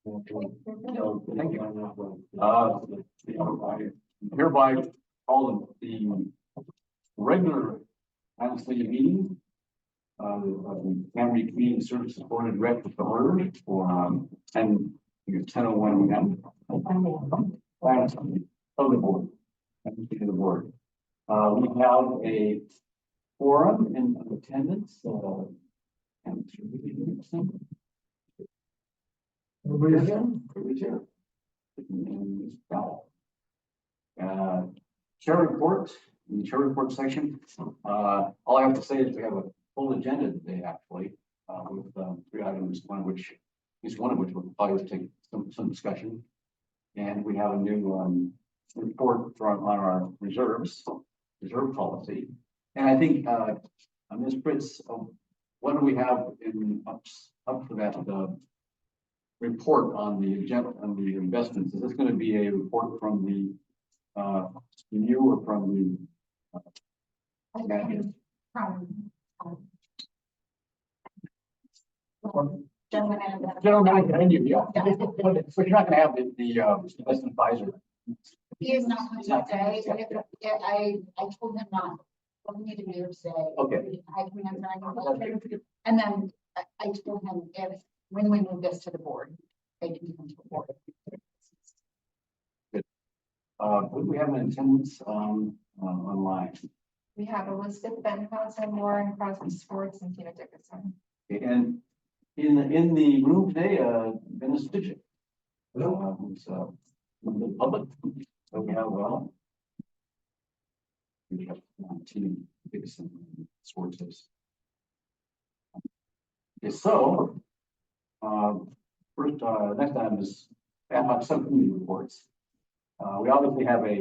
So, thank you. I hereby call the regular City meeting of the Cambria Community Services Board of Directors to order for 10:01 a.m. Finance Committee of the board. To the board. We have a forum in attendance. Everybody's here. Chair report, in the chair report section. All I have to say is we have a full agenda today, actually, with 3 items, one of which will probably take some discussion. And we have a new report on our reserve policy. And I think Ms. Fritz, what do we have in up for that report on the agenda on the investments? Is this going to be a report from the you or from the general manager and you? Yeah. But you're not going to have the investment advisor. He is not going to say. I told him not. What we need to do is say. Okay. And then I told him when we move this to the board, they can come to the board. We have an attendance online. We have Elizabeth Benhausen, Lauren Crosby Sports, and Tina Dickinson. Okay, and in the room today, Dennis Fidget. Who's from the public. So we have Tina Dickinson Sports. Okay, so first, next item is ad hoc subcommittee reports. We obviously have a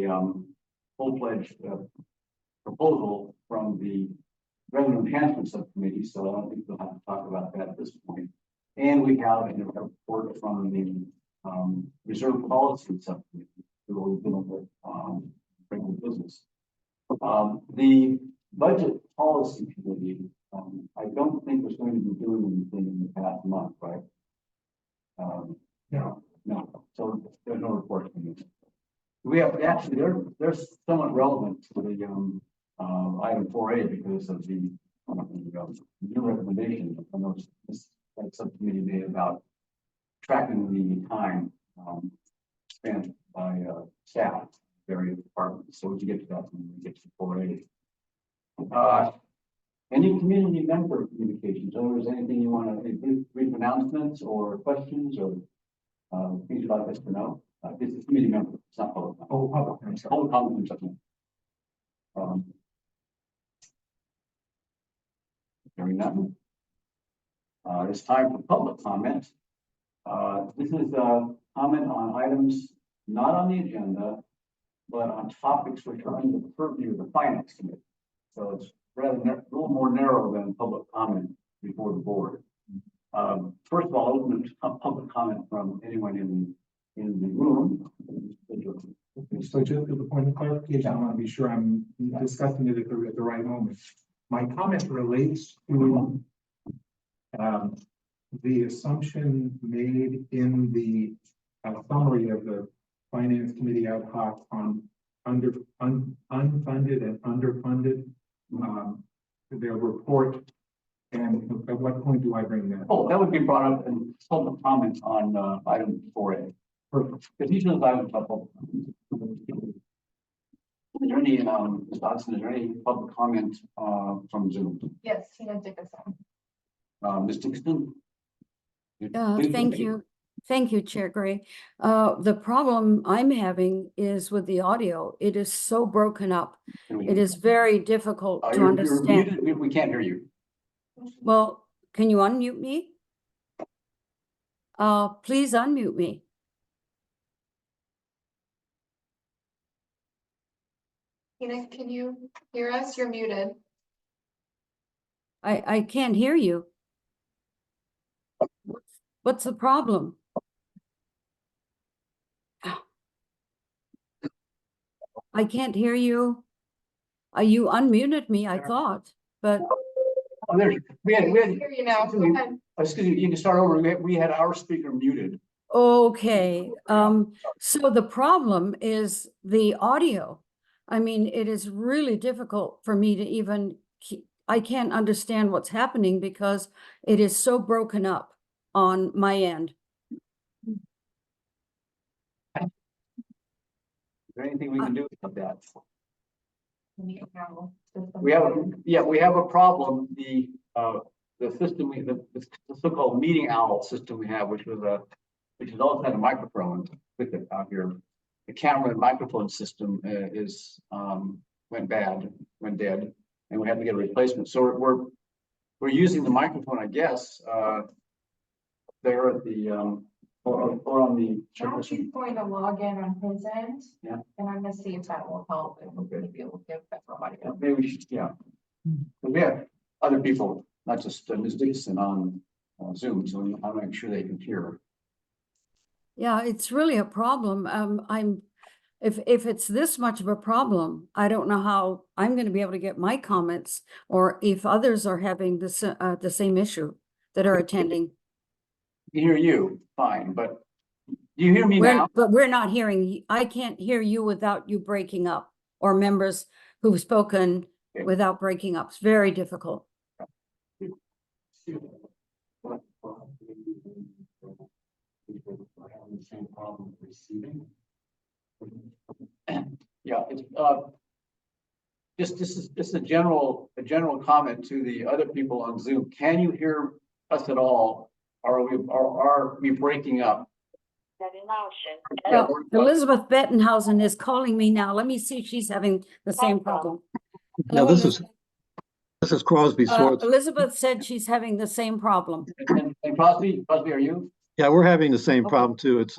full-fledged proposal from the Revenue Enhancement Subcommittee, so I don't think we'll have to talk about that at this point. And we have a report from the Reserve Policy Subcommittee, who will deal with regular business. The Budget Policy Committee, I don't think was going to be doing anything in the past month, right? No. So there's no report from you. We have actually they're somewhat relevant to the item 4A because of the new recommendation from those that subcommittee made about tracking the time spent by staff various departments. So we can get to that when we get to 4A. Any community member communications? Or is anything you want to brief announcements or questions or things you'd like us to know? This is community member, it's not public. Oh, public. Public comment. Hearing none. It's time for public comment. This is a comment on items not on the agenda, but on topics which are under the purview of the Finance Committee. So it's rather a little more narrow than public comment before the board. First of all, open public comment from anyone in the room. So just as a point of clarification, I want to be sure I'm discussing it at the right moment. My comment relates to the assumption made in the summary of the Finance Committee ad hoc on unfunded and underfunded their report. And at what point do I bring that? Oh, that would be brought up in public comment on item 4A. Perfect. Because each of those items are public. Is there any, Ms. Dodson, is there any public comment from Zoom? Yes, Tina Dickinson. Ms. Dixon? Thank you. Thank you, Chair Gray. The problem I'm having is with the audio. It is so broken up. It is very difficult to understand. You're muted. We can't hear you. Well, can you unmute me? Please unmute me. Tina, can you hear us? You're muted. I can't hear you. What's the problem? I can't hear you. You unmuted me, I thought, but. Oh, there we had Hear you now. Go ahead. excuse me, you can start over. We had our speaker muted. Okay, so the problem is the audio. I mean, it is really difficult for me to even I can't understand what's happening because it is so broken up on my end. Is there anything we can do about that? We have a problem. The system, the so-called meeting owl system we have, which is also had a microphone with it out here. The camera and microphone system went dead, and we had to get a replacement. So we're using the microphone, I guess, there at the or on the. Now he's going to log in on his end. Yeah. And I'm gonna see if that will help and we'll Okay. be able to give better audio. Maybe we should, yeah. We have other people, not just Ms. Dixon on Zoom, so I'm not sure they can hear. Yeah, it's really a problem. If it's this much of a problem, I don't know how I'm going to be able to get my comments, or if others are having the same issue that are attending. I can hear you fine, but do you hear me now? But we're not hearing, I can't hear you without you breaking up, or members who've spoken Okay. without breaking up. It's very difficult. Having the same problem receiving. Yeah, it's just this is a general comment to the other people on Zoom. Can you hear us at all? Are we breaking up? Yeah, Elizabeth Bettenhausen is calling me now. Let me see if she's having the same problem. Yeah, Hello, this is Crosby Swords. Elizabeth said she's having the same problem. and Crosby, are you? Yeah, we're having the same Okay. problem too. It's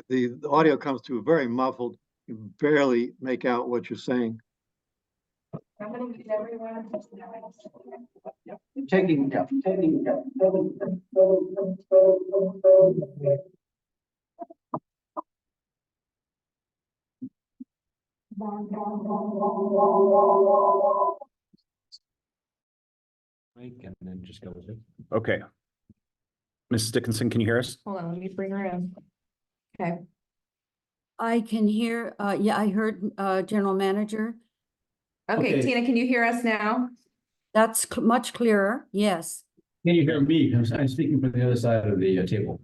the audio comes through very muffled. You barely make out what you're saying. I'm gonna mute everyone. Taking. And then just go with it. Okay. Mrs. Dickinson, can you hear us? Hold on, let me bring her in. Okay, I can hear, yeah, I heard General Manager. Okay. Tina, can you hear us now? That's much clearer, yes. Can you hear me? I'm speaking from the other side of the table.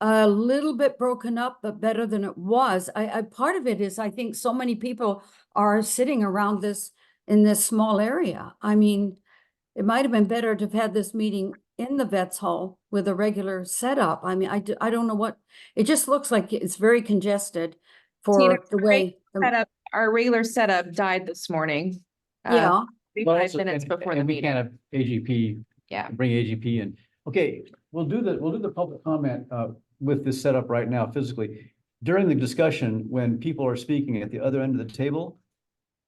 A little bit broken up, but better than it was. I part of it is I think so many people are sitting around this in this small area. I mean, it might have been better to have had this meeting in the Vets Hall with a regular setup. I mean, I don't know what, it just looks like it's very congested for Tina, the way. Our regular setup died this morning. Yeah, 5 minutes before the And we meeting. can't have AGP. Yeah. Bring AGP in. Okay, we'll do the public comment with this setup right now physically. During the discussion, when people are speaking at the other end of the table,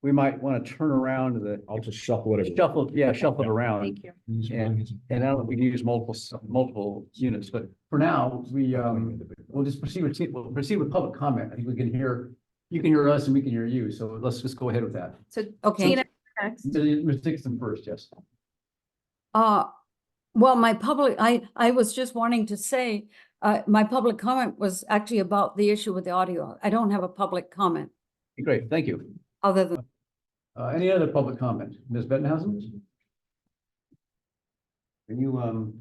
we might want to turn around to I'll just shuffle whatever. shuffle it around. Thank you. And I don't know if we can use multiple units, but for now, we'll just proceed with public comment. I think we can hear, you can hear us and we can hear you. So let's just go ahead with that. So okay. Tina, next. Ms. Dixon first, yes. Well, I was just wanting to say, my public comment was actually about the issue with the audio. I don't have a public comment Great, thank you. other than. Any other public comment? Ms. Bettenhausen? Can you,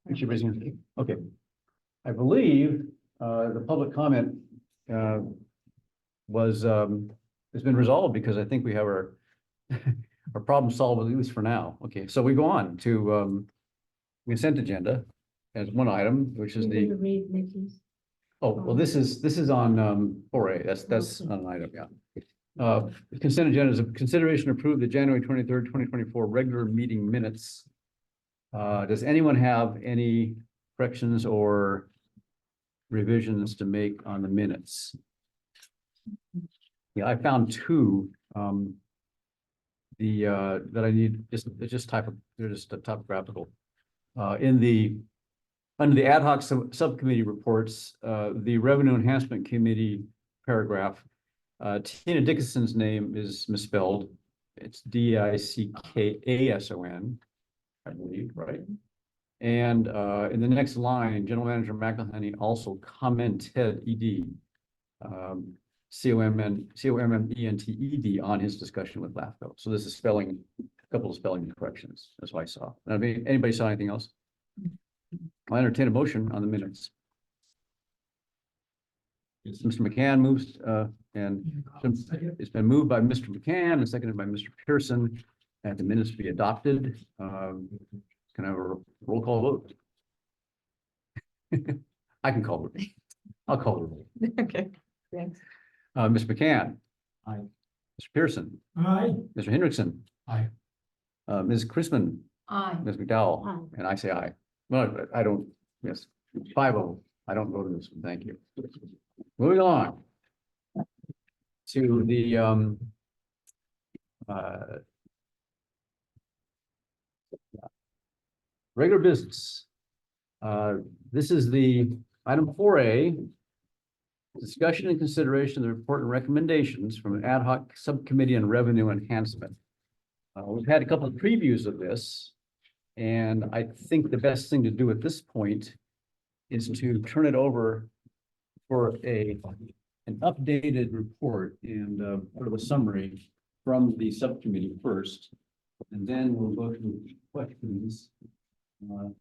think you're raising your hand? Okay. I believe, the public comment, has been resolved because I think we have our, our problem solved, at least for now. Okay, so we go on to, consent agenda as one item, which is the, oh, well, this is on, 4A. That's not an item, yeah. Consent agenda is a consideration to approve the January 23rd, 2024 regular meeting minutes. Does anyone have any corrections or revisions to make on the minutes? Yeah, I found two, that I need, they're just typographical. Under the ad hoc subcommittee reports, the Revenue Enhancement Committee paragraph, Tina Dickinson's name is misspelled. It's Dickason, I believe, right? And in the next line, General Manager McElhenney also commented ED. COMMENTED on his discussion with LAFCO. So this is spelling, a couple of spelling corrections. That's what I saw. I mean, anybody saw anything else? I'll entertain a motion on the minutes. Mr. McCann moves, and it's been moved by Mr. McCann and seconded by Mr. Pearson that the minutes be adopted. Can I have a roll call vote? I can call it. I'll call it. Okay, thanks. Mr. McCann. Aye. Mr. Pearson. Aye. Mr. Hendrickson. Aye. Ms. Chrisman. Aye. Ms. McDowell. Aye. And I say aye. Well, I don't, yes, 5-0. I don't vote in this one. Thank you. Moving along to the regular business. This is the item 4A. Discussion and consideration of the report and recommendations from an ad hoc subcommittee on revenue enhancement. We've had a couple of previews of this, and I think the best thing to do at this point is to turn it over for an updated report and sort of a summary from the subcommittee first, and then we'll go to questions. The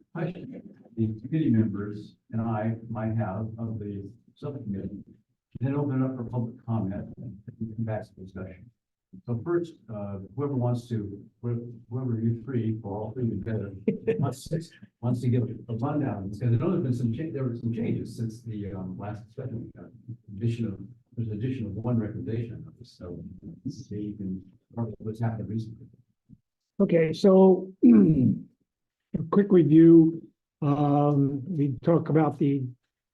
committee members and I might have of the subcommittee, then open it up for public comment and come back to discussion. So first, whoever wants to, whoever you three, or all three together, wants to give a rundown, because I know there's been some there were some changes since the last discussion. There's an addition of one recommendation of this, so you can probably what's happened recently. Okay, so a quick review. We talk about the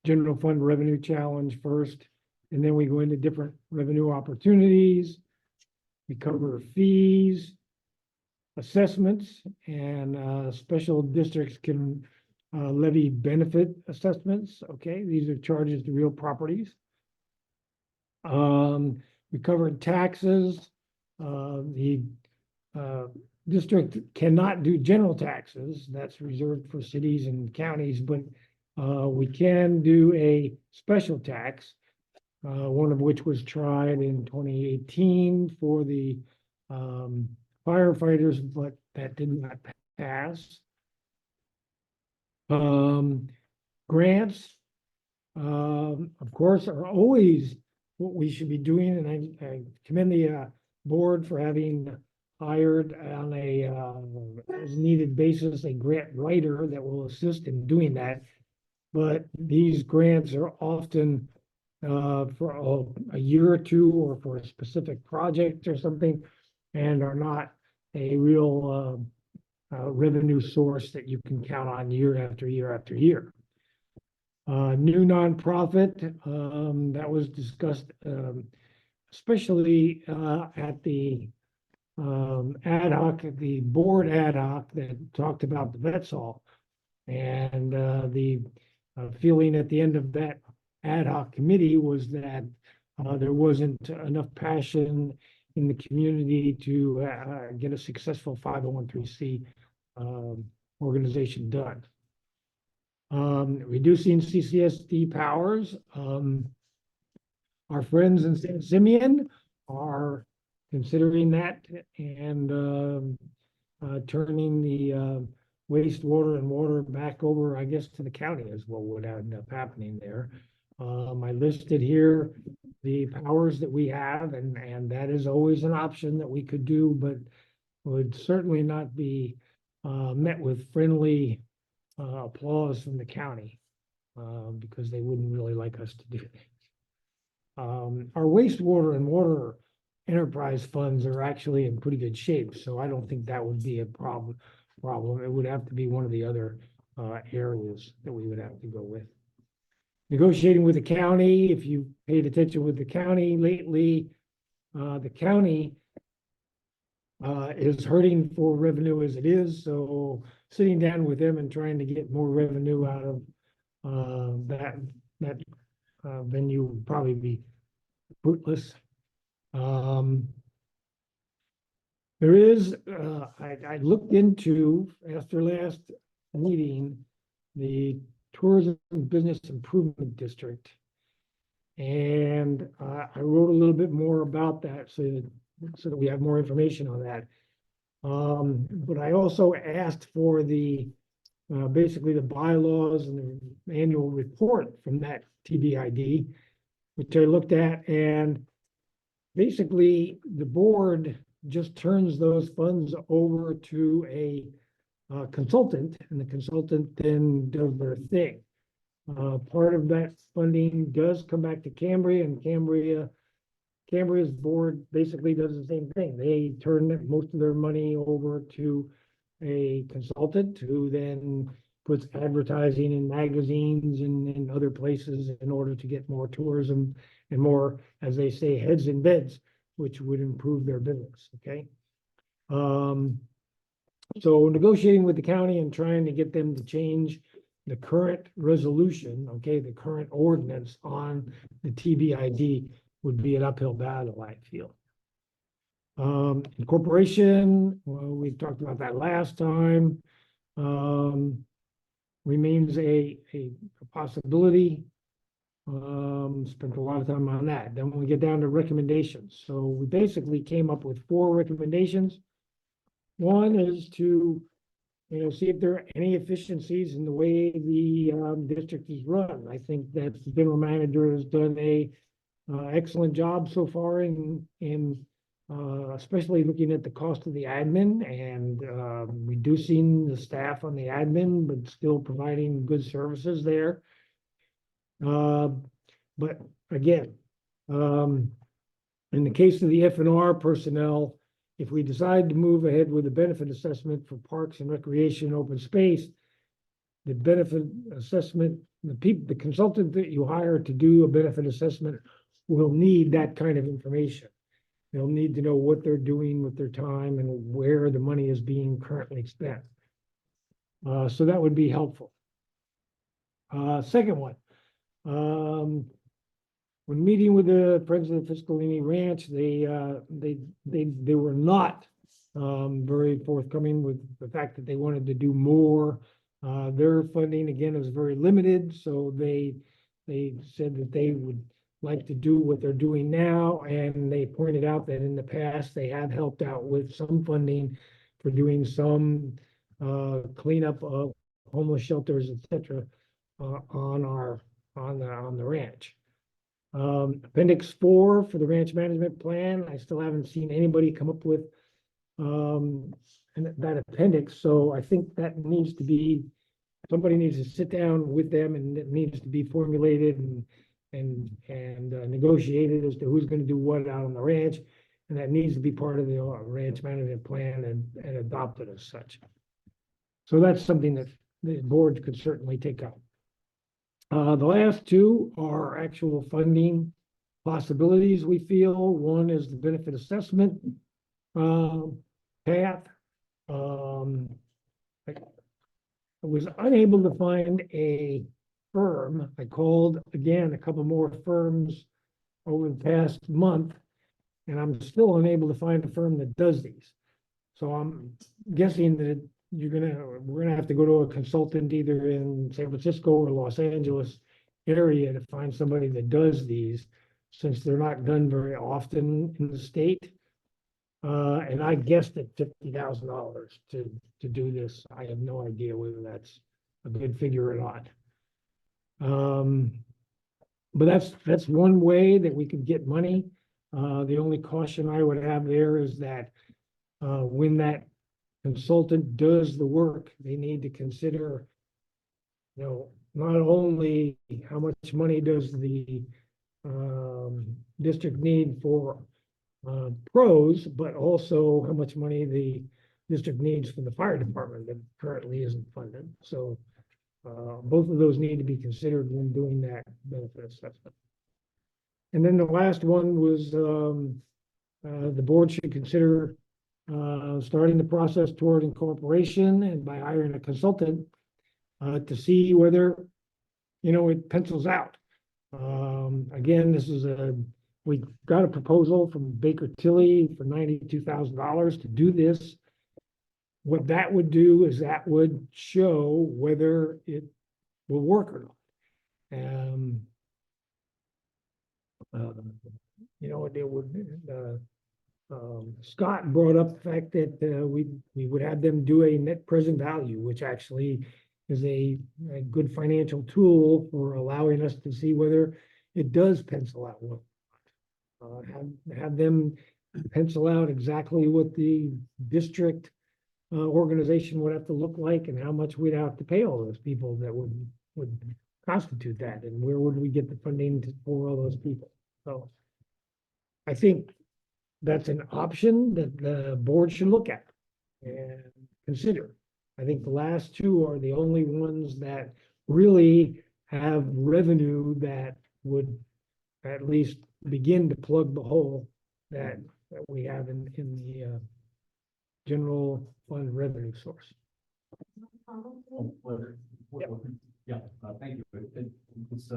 general fund revenue challenge first, and then we go into different revenue opportunities. We cover fees, assessments, and special districts can levy benefit assessments. Okay, these are charges to real properties. We covered taxes. The district cannot do general taxes. That's reserved for cities and counties, but we can do a special tax, one of which was tried in 2018 for the firefighters, but that did not pass. Grants, of course, are always what we should be doing, and I commend the board for having hired on a as needed basis a grant writer that will assist in doing that. But these grants are often for a year or two or for a specific project or something, and are not a real revenue source that you can count on year after year after year. New nonprofit, that was discussed especially at the ad hoc, the board ad hoc that talked about the vets hall, and the feeling at the end of that ad hoc committee was that there wasn't enough passion in the community to get a successful 501(c) organization done. Reducing CCSD powers. Our friends in St. Simeon are considering that and turning the wastewater and water back over, I guess, to the county is what would end up happening there. I listed here the powers that we have, and that is always an option that we could do, but would certainly not be met with friendly applause from the county because they wouldn't really like us to do that. Our wastewater and water enterprise funds are actually in pretty good shape, so I don't think that would be a problem. It would have to be one of the other areas that we would have to go with. Negotiating with the county, if you paid attention with the county lately, the county is hurting for revenue as it is, so sitting down with them and trying to get more revenue out of that venue would probably be fruitless. There is, I looked into after last meeting the Tourism Business Improvement District. And I wrote a little bit more about that so that we have more information on that. But I also asked for basically the bylaws and the annual report from that TBID, which I looked at, and basically the board just turns those funds over to a consultant, and the consultant then does their thing. Part of that funding does come back to Cambria, and Cambria's board basically does the same thing. They turn most of their money over to a consultant who then puts advertising in magazines and in other places in order to get more tourism and more, as they say, heads in beds, which would improve their business, okay? So negotiating with the county and trying to get them to change the current resolution, okay, the current ordinance on the TBID would be an uphill battle, I feel. Incorporation, well, we talked about that last time. Remains a possibility. Spent a lot of time on that. Then we get down to recommendations. So we basically came up with 4 recommendations. One is to, see if there are any efficiencies in the way the district is run. I think that the general manager has done a excellent job so far in especially looking at the cost of the admin and reducing the staff on the admin, but still providing good services there. But again, in the case of the F&R personnel, if we decide to move ahead with the benefit assessment for parks and recreation open space, the benefit assessment, the consultant that you hire to do a benefit assessment will need that kind of information. They'll need to know what they're doing with their time and where the money is being currently spent. So that would be helpful. Second one, when meeting with the Friends of the Fiscalini Ranch, they were not very forthcoming with the fact that they wanted to do more. Their funding again is very limited, so they said that they would like to do what they're doing now, and they pointed out that in the past they have helped out with some funding for doing some cleanup of homeless shelters, etc., on the ranch. Appendix 4 for the ranch management plan. I still haven't seen anybody come up with that appendix, so I think that needs to be, somebody needs to sit down with them, and it needs to be formulated and negotiated as to who's going to do what out on the ranch, and that needs to be part of the ranch management plan and adopted as such. So that's something that the board could certainly take up. The last 2 are actual funding possibilities, we feel. One is the benefit assessment path. I was unable to find a firm. I called again a couple more firms over the past month, and I'm still unable to find a firm that does these. So I'm guessing that we're gonna have to go to a consultant either in San Francisco or Los Angeles area to find somebody that does these, since they're not done very often in the state. And I guessed at $50,000 to do this. I have no idea whether that's a good figure or not. But that's one way that we could get money. The only caution I would have there is that when that consultant does the work, they need to consider, not only how much money does the district need for pros, but also how much money the district needs for the fire department that currently isn't funded. So both of those need to be considered when doing that benefit assessment. And then the last one was the board should consider starting the process toward incorporation, and by hiring a consultant to see whether, it pencils out. Again, we got a proposal from Baker Tilly for $92,000 to do this. what that would do is that would show whether it will work or not. You know, it would, Scott brought up the fact that we would have them do a net present value, which actually is a good financial tool for allowing us to see whether it does pencil out well. Have them pencil out exactly what the district organization would have to look like and how much we'd have to pay all those people that would constitute that, and where would we get the funding for all those people. So I think that's an option that the board should look at and consider. I think the last two are the only ones that really have revenue that would at least begin to plug the hole that we have in the general fund revenue source. Yeah, thank you. It's,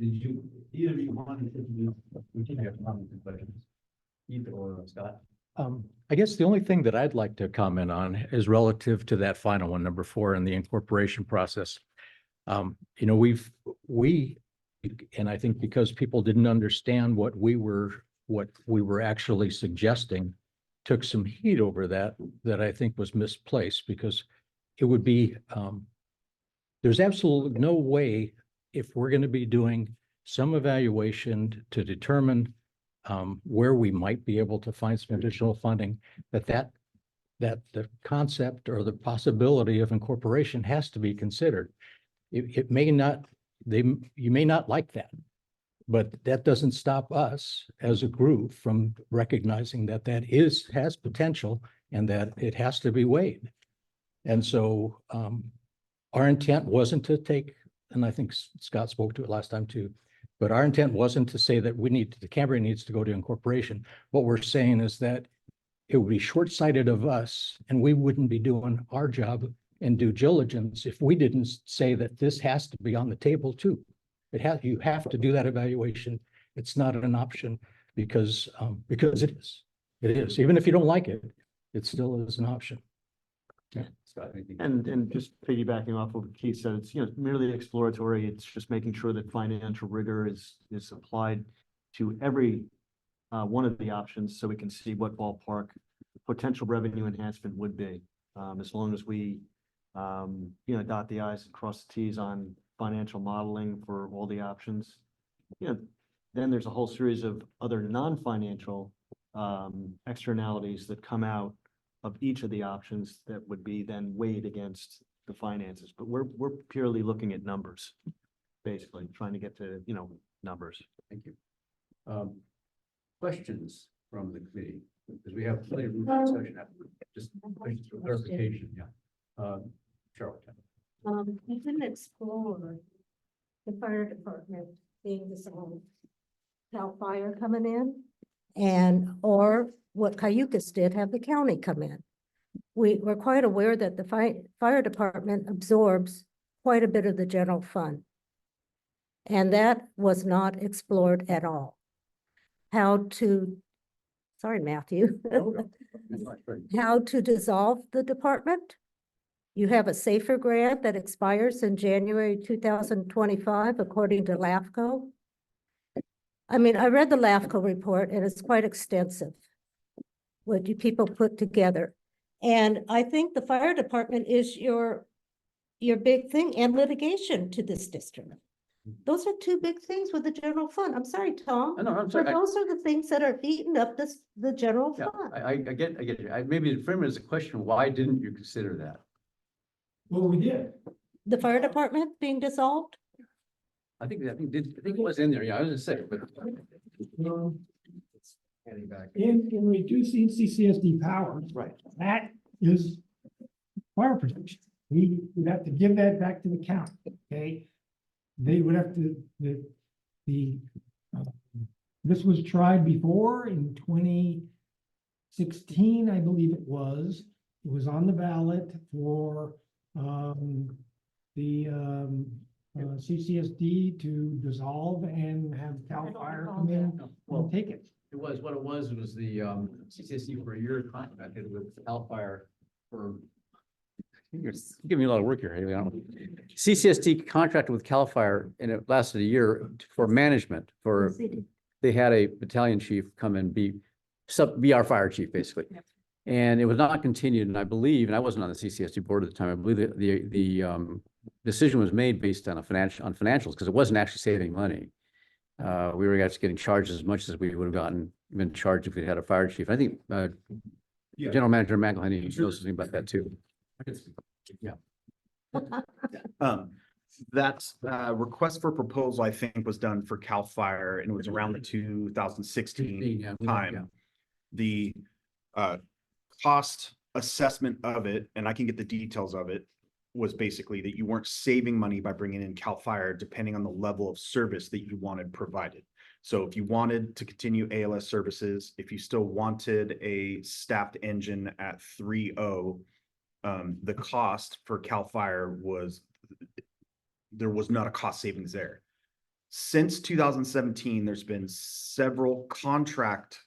did you, either of you wanted to do, we can have comments and questions, either or Scott? I guess the only thing that I'd like to comment on is relative to that final one, number 4, in the incorporation process. You know, and I think because people didn't understand what we were actually suggesting, took some heat over that I think was misplaced, because it would be, there's absolutely no way, if we're going to be doing some evaluation to determine where we might be able to find some additional funding, that the concept or the possibility of incorporation has to be considered. It may not, you may not like that, but that doesn't stop us as a group from recognizing that has potential and that it has to be weighed. And so our intent wasn't to take, and I think Scott spoke to it last time too, but our intent wasn't to say that the Cambria needs to go to incorporation. What we're saying is that it would be short-sighted of us, and we wouldn't be doing our job and due diligence if we didn't say that this has to be on the table too. You have to do that evaluation. It's not an option because it is. It is. Even if you don't like it, it still is an option. Yeah, Scott, anything? And just piggybacking off of what Keith said, it's, merely exploratory. It's just making sure that financial rigor is applied to every one of the options, so we can see what ballpark potential revenue enhancement would be. As long as we, dot the i's and cross the t's on financial modeling for all the options. Then there's a whole series of other non-financial externalities that come out of each of the options that would be then weighed against the finances. But we're purely looking at numbers, basically trying to get to, numbers. Thank you. Questions from the committee? Because we have plenty of room for discussion after. Just questions for clarification, yeah. Cheryl. You can explore the fire department being dissolved, Cal Fire coming in, or what Cayucas did, have the county come in. We're quite aware that the fire department absorbs quite a bit of the general fund. And that was not explored at all. Sorry, Matthew. How to dissolve the department. You have a SAFER grant that expires in January 2025, according to LAFCO. I mean, I read the LAFCO report and it's quite extensive. What you people put together. And I think the fire department is your big thing, and litigation to this district. Those are two big things with the general fund. I'm sorry, Tom. No, I'm But sorry. those are the things that are eating up the general Yeah, fund. I get you. Maybe frame it as a question, why didn't you consider that? Well, we did. The fire department being dissolved? I think it was in there, yeah, I was gonna say, but. In reducing CCSD powers. Right. That is fire protection. We would have to give that back to the county, okay? They would have to, this was tried before in 2016, I believe it was. It was on the ballot for CCSD to dissolve and have CAL FIRE come in and take it. It was, what it was the CCSD for a year contracted with Cal Fire for. You're giving me a lot of work here, Haley. I don't know. CCSD contracted with Cal Fire and it lasted a year for management for, they had a battalion chief come and be our fire chief, basically. And it was not continued, and I believe, and I wasn't on the CCSD board at the time, I believe that the decision was made based on financials, because it wasn't actually saving money. We were actually getting charged as much as we would have been charged if we had a fire chief. I think General Manager McElhenney knows something about that too. Yeah. That request for proposal, I think, was done for CAL FIRE, and it was around the 2016 time. The cost assessment of it, and I can get the details of it, was basically that you weren't saving money by bringing in CAL FIRE, depending on the level of service that you wanted provided. So if you wanted to continue ALS services, if you still wanted a staffed engine at 3.0, the cost for CAL FIRE there was not a cost savings there. Since 2017, there's been several contract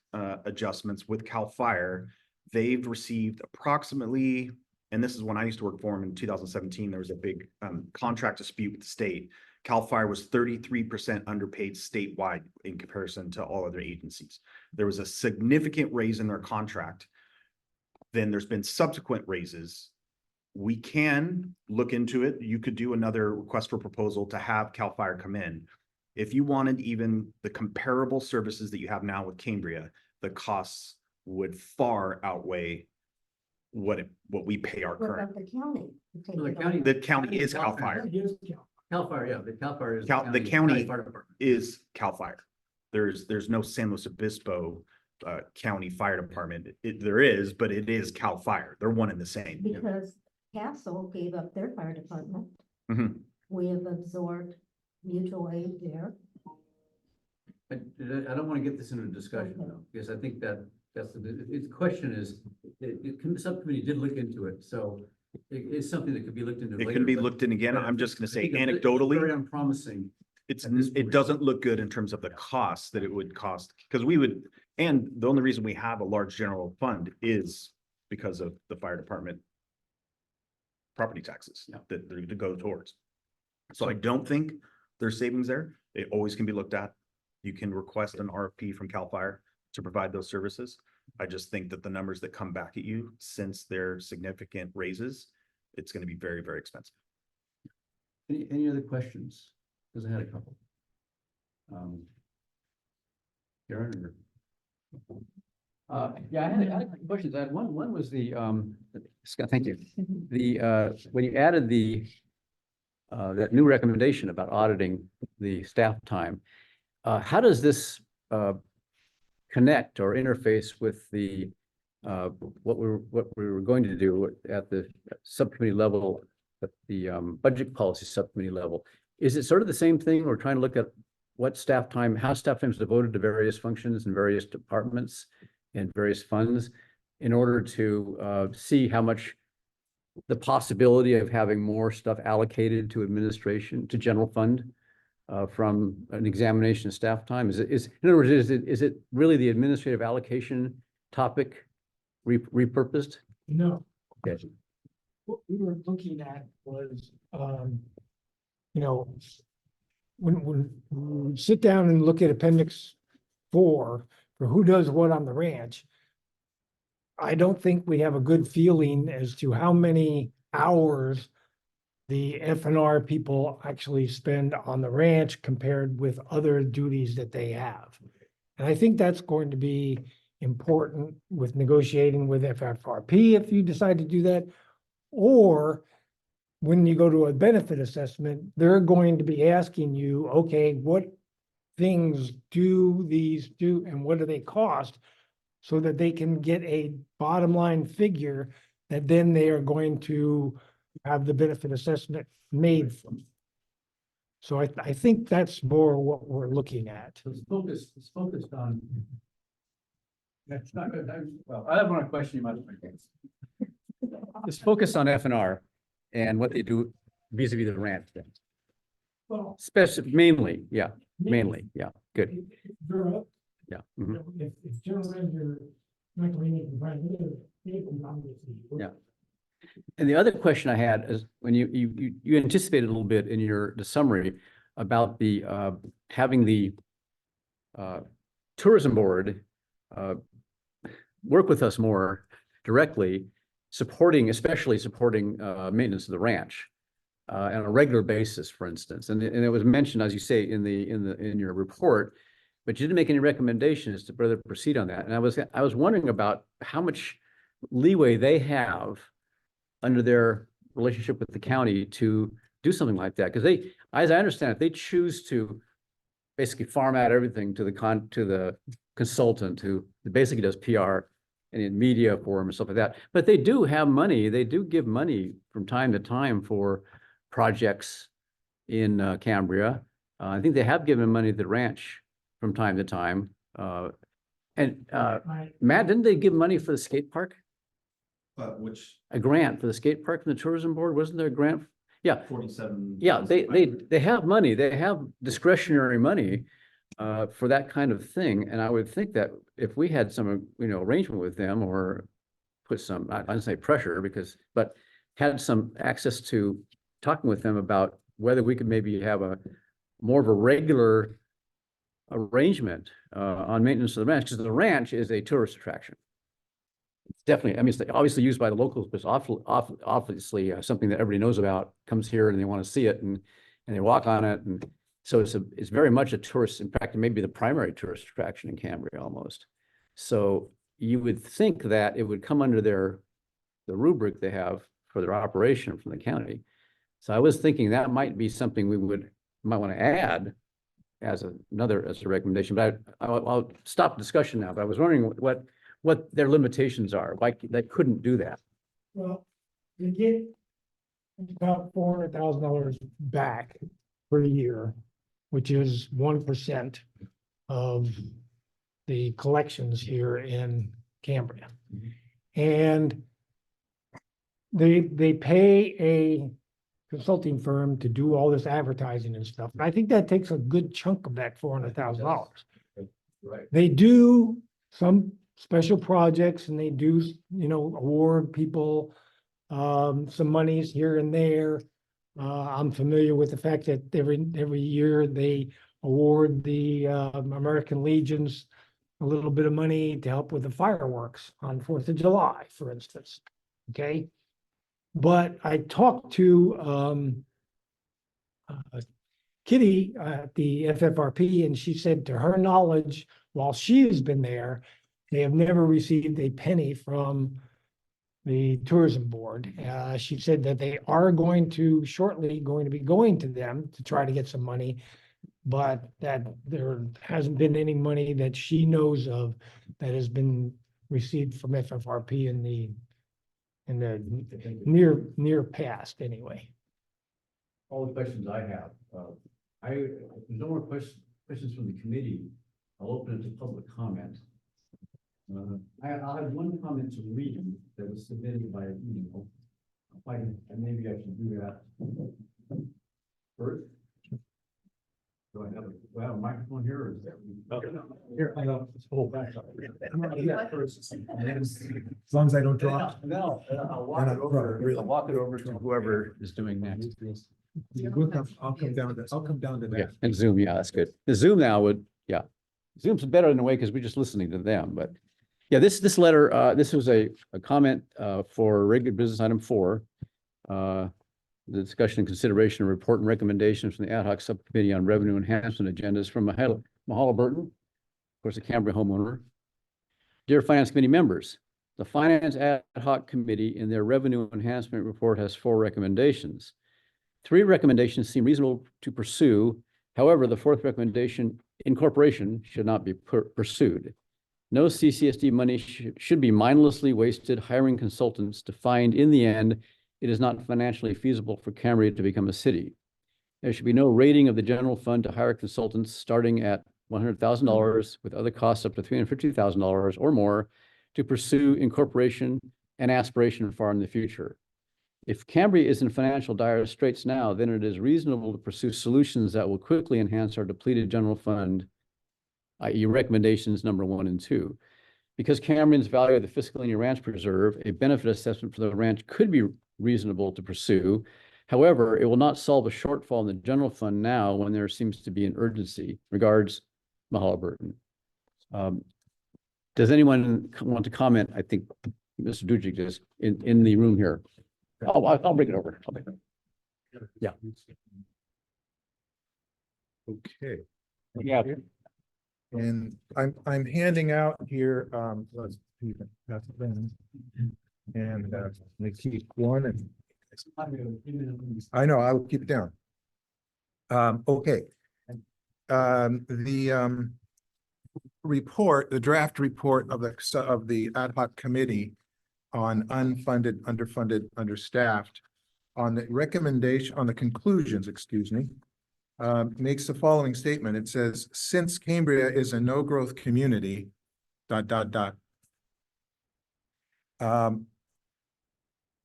adjustments with CAL FIRE. They've received approximately, and this is when I used to work for them in 2017, there was a big contract dispute with the state. CAL FIRE was 33% underpaid statewide in comparison to all other agencies. There was a significant raise in their contract. Then there's been subsequent raises. We can look into it. You could do another request for proposal to have CAL FIRE come in. If you wanted even the comparable services that you have now with Cambria, the costs would far outweigh what we pay our What current. about the county? The county is CAL FIRE. Cal Fire, yeah, the Cal Fire is. The county fire department. is CAL FIRE. There's no San Luis Obispo County Fire Department. There is, but it is CAL FIRE. They're one and the same. Because Castle gave up their fire department. Mhm. We have absorbed mutual aid there. I don't want to get this into a discussion though, because I think the question is, the subcommittee did look into it, so it's something that could be looked into It later. can be but- looked in again. but I'm just going to I say think it's anecdotally, very unpromising. it point. doesn't look good in terms of the cost that it would cost, because and the only reason we have a large general fund is because of the fire department property taxes that go towards. So I don't think there's savings there. It always can be looked at. You can request an RFP from CAL FIRE to provide those services. I just think that the numbers that come back at you, since their significant raises, it's going to be very, very expensive. Any other questions? Because I had a couple. Karen or? Yeah, I had a couple questions. I had one was Scott, thank you. When you added that new recommendation about auditing the staff time, how does this connect or interface with what we were going to do at the subcommittee level, at the budget policy subcommittee level? Is it sort of the same thing? We're trying to look at how staff time is devoted to various functions and various departments and various funds in order to see how much the possibility of having more stuff allocated to administration, to general fund from an examination of staff time. In other words, is it really the administrative allocation topic repurposed? No. Okay. What we were looking at was, you know, when we sit down and look at Appendix 4 for who does what on the ranch, I don't think we have a good feeling as to how many hours the FNR people actually spend on the ranch compared with other duties that they have. And I think that's going to be important with negotiating with FFRP if you decide to do that. Or when you go to a benefit assessment, they're going to be asking you, okay, what things do these do and what do they cost? So that they can get a bottom line figure that then they are going to have the benefit assessment made from. So I think that's more what we're looking at. So it's focused on. That's not good. Well, I have one question you might like. It's focused on FNR and what they do vis-a-vis the ranch. Well, Mainly, yeah, good. They're Yeah. Mhm. If general manager Michael Haney can find it, he can obviously. Yeah. And the other question I had is when you anticipated a little bit in the summary about the having the tourism board work with us more directly, especially supporting maintenance of the ranch on a regular basis, for instance. And it was mentioned, as you say, in your report, but you didn't make any recommendations to further proceed on that. And I was wondering about how much leeway they have under their relationship with the county to do something like that. Because they, as I understand it, they choose to basically farm out everything to the consultant who basically does PR and in media for them and stuff like that. But they do have money. They do give money from time to time for projects in Cambria. I think they have given money to the ranch from time to time. Matt, didn't they give money for the skate park? Which A grant for the skate park from the tourism board? Wasn't there a grant? Yeah, 47. yeah, they have money. They have discretionary money for that kind of thing. And I would think that if we had some, arrangement with them or put some, I don't say pressure but had some access to talking with them about whether we could maybe have more of a regular arrangement on maintenance of the ranch, because the ranch is a tourist attraction. It's definitely, I mean, it's obviously used by the locals, but it's obviously something that everybody knows about, comes here and they want to see it and they walk on it. And so it's very much a tourist, in fact, it may be the primary tourist attraction in Cambria almost. So you would think that it would come under the rubric they have for their operation from the county. So I was thinking that might be something might want to add as a recommendation, but I'll stop the discussion now. But I was wondering what their limitations are, why they couldn't do that. Well, you get about $400,000 back per year, which is 1% of the collections here in Cambria. And they pay a consulting firm to do all this advertising and stuff. And I think that takes a good chunk of that $400,000. Right. They do some special projects and they do, award people some monies here and there. I'm familiar with the fact that every year they award the American Legions a little bit of money to help with the fireworks on 4th of July, for instance. Okay. But I talked to Kitty at the FFRP, and she said to her knowledge, while she has been there, they have never received a penny from the tourism board. She said that they are shortly going to be going to them to try to get some money, but that there hasn't been any money that she knows of that has been received from FFRP in the near past anyway. All the questions I have, if there's no more questions from the committee, I'll open it to public comment. I'll have one comment to read that was submitted by email. Maybe I should do that first. Do I have a microphone here or is that? Here, I know. Hold back. I'm gonna do that first. As long as I don't drop. No, I'll walk it over to whoever is doing next. I'll come down to that. Yeah, and Zoom, yeah, that's good. The Zoom now Zoom's better in a way because we're just listening to them, but yeah, this letter, this was a comment for regular business item 4. The discussion and consideration of report and recommendations from the ad hoc subcommittee on revenue enhancement agendas from Mahala Burton, of course, a Cambria homeowner. Dear Finance Committee members, the Finance Ad Hoc Committee in their revenue enhancement report has 4 recommendations. 3 recommendations seem reasonable to pursue. However, the 4th recommendation, incorporation, should not be pursued. No CCSD money should be mindlessly wasted hiring consultants to find in the end it is not financially feasible for Cambria to become a city. There should be no rating of the general fund to hire consultants starting at $100,000 with other costs up to $350,000 or more to pursue incorporation and aspiration far in the future. If Cambria is in financial dire straits now, then it is reasonable to pursue solutions that will quickly enhance our depleted general fund i.e. recommendations number 1 and 2. Because Cambrians value the Fiscalina Ranch Preserve, a benefit assessment for the ranch could be reasonable to pursue. However, it will not solve a shortfall in the general fund now when there seems to be an urgency. Regards, Mahala Burton. Does anyone want to comment? I think Mr. Dujic is in the room here. I'll bring it over. Yeah. Okay. Yeah. And I'm handing out here, let's see, that's them. And they keep one and I know, I will keep it down. Okay. The report, the draft report of the ad hoc committee on unfunded, underfunded, understaffed, on the recommendation, on the conclusions, excuse me, makes the following statement. It says, since Cambria is a no-growth community, ...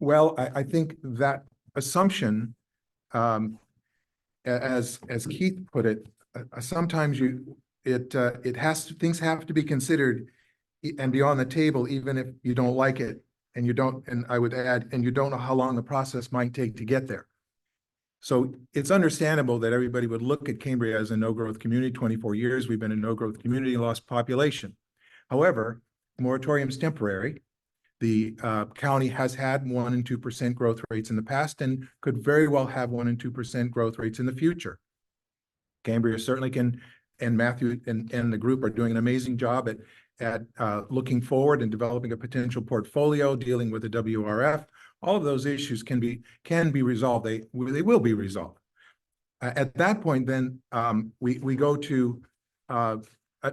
Well, I think that assumption, as Keith put it, sometimes things have to be considered and be on the table, even if you don't like it, and you don't, and I would add, and you don't know how long the process might take to get there. So it's understandable that everybody would look at Cambria as a no-growth community. 24 years, we've been a no-growth community, lost population. However, moratorium is temporary. The county has had 1% and 2% growth rates in the past and could very well have 1% and 2% growth rates in the future. Cambria certainly can, and Matthew and the group are doing an amazing job at looking forward and developing a potential portfolio, dealing with the WRF. All of those issues can be resolved. They will be resolved. At that point, then we go to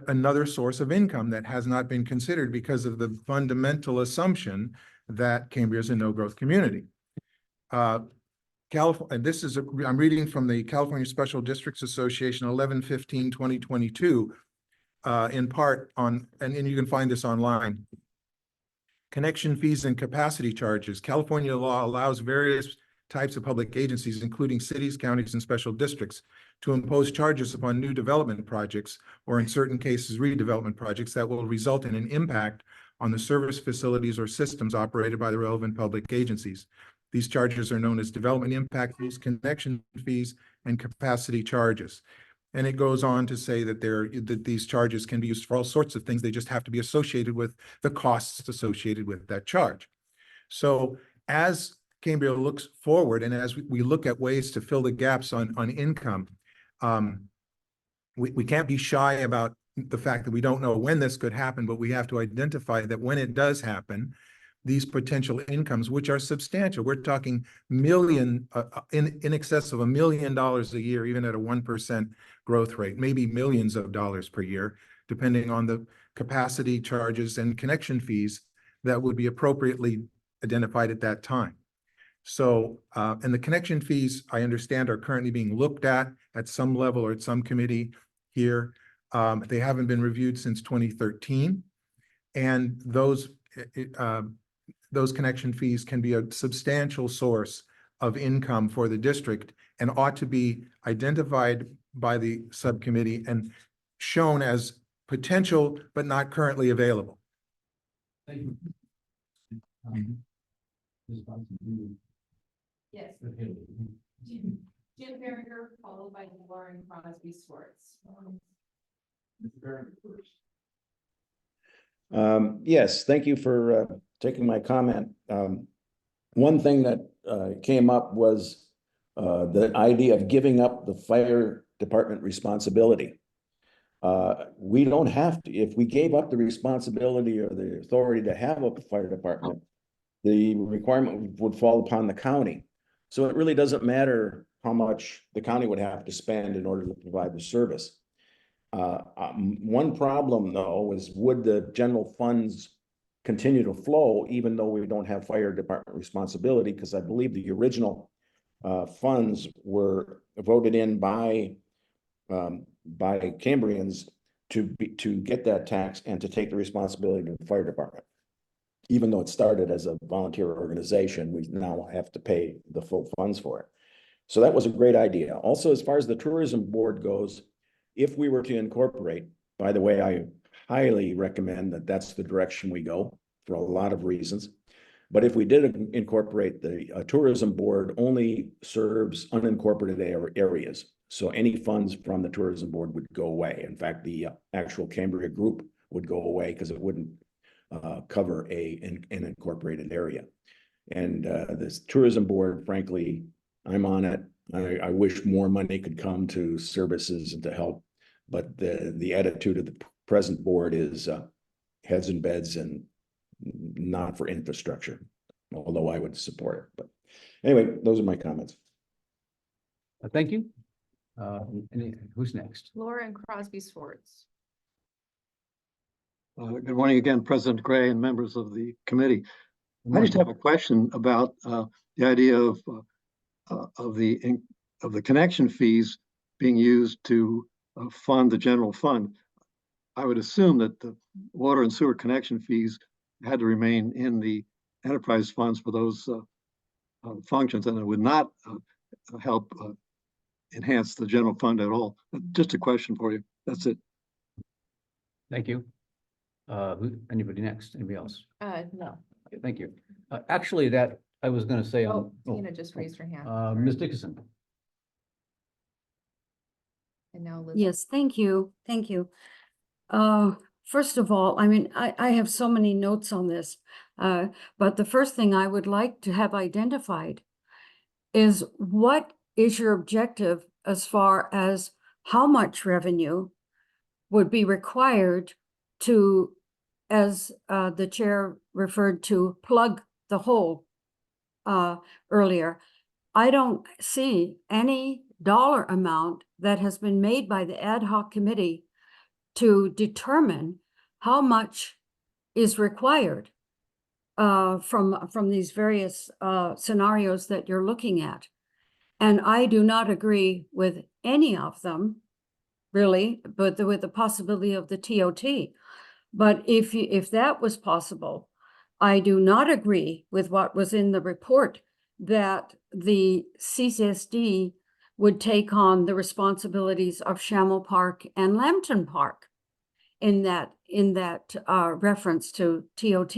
another source of income that has not been considered because of the fundamental assumption that Cambria is a no-growth community. California, and this is, I'm reading from the California Special Districts Association 11/15/2022, in part on, and you can find this online. Connection fees and capacity charges. California law allows various types of public agencies, including cities, counties, and special districts, to impose charges upon new development projects, or in certain cases, redevelopment projects that will result in an impact on the service facilities or systems operated by the relevant public agencies. These charges are known as development impact fees, connection fees, and capacity charges. And it goes on to say that these charges can be used for all sorts of things. They just have to be associated with the costs associated with that charge. So as Cambria looks forward, and as we look at ways to fill the gaps on income, we can't be shy about the fact that we don't know when this could happen, but we have to identify that when it does happen, these potential incomes, which are substantial, we're talking in excess of $1 million a year, even at a 1% growth rate, maybe millions of dollars per year, depending on the capacity charges and connection fees that would be appropriately identified at that time. So, and the connection fees, I understand, are currently being looked at some level or at some committee here. They haven't been reviewed since 2013. And those connection fees can be a substantial source of income for the district and ought to be identified by the subcommittee and shown as potential, but not currently available. Thank you. Yes. Jim Berger, followed by Lauren Crosby Swartz. Yes, thank you for taking my comment. One thing that came up was the idea of giving up the fire department responsibility. We don't have to, if we gave up the responsibility or the authority to have a fire department, the requirement would fall upon the county. So it really doesn't matter how much the county would have to spend in order to provide the service. One problem, though, is would the general funds continue to flow even though we don't have fire department responsibility? Because I believe the original funds were voted in by Cambrians to get that tax and to take the responsibility to the fire department. Even though it started as a volunteer organization, we now have to pay the full funds for it. So that was a great idea. Also, as far as the tourism board goes, if we were to incorporate, by the way, I highly recommend that that's the direction we go for a lot of reasons. But if we did incorporate the tourism board only serves unincorporated areas. So any funds from the tourism board would go away. In fact, the actual Cambria group would go away because it wouldn't cover an incorporated area. And this tourism board, frankly, I'm on it. I wish more money could come to services and to help. But the attitude of the present board is heads and beds and not for infrastructure, although I would support it. But anyway, those are my comments. Thank you. Who's next? Laura and Crosby Swords. Good morning again, President Gray and members of the committee. I just have a question about the idea of the connection fees being used to fund the general fund. I would assume that the water and sewer connection fees had to remain in the enterprise funds for those functions, and it would not help enhance the general fund at all. Just a question for you. That's it. Thank you. Anybody next? Anybody else? No. Okay, thank you. Actually, that I was going to say on. Tina just raised her hand. Ms. Dickinson. And now Liz. Yes, thank you. Thank you. First of all, I mean, I have so many notes on this, but the first thing I would like to have identified is what is your objective as far as how much revenue would be required to, as the chair referred to, plug the hole earlier. I don't see any dollar amount that has been made by the ad hoc committee to determine how much is required from these various scenarios that you're looking at. And I do not agree with any of them, really, but with the possibility of the TOT. But if that was possible, I do not agree with what was in the report that the CSD would take on the responsibilities of Shamel Park and Lambton Park in that reference to TOT.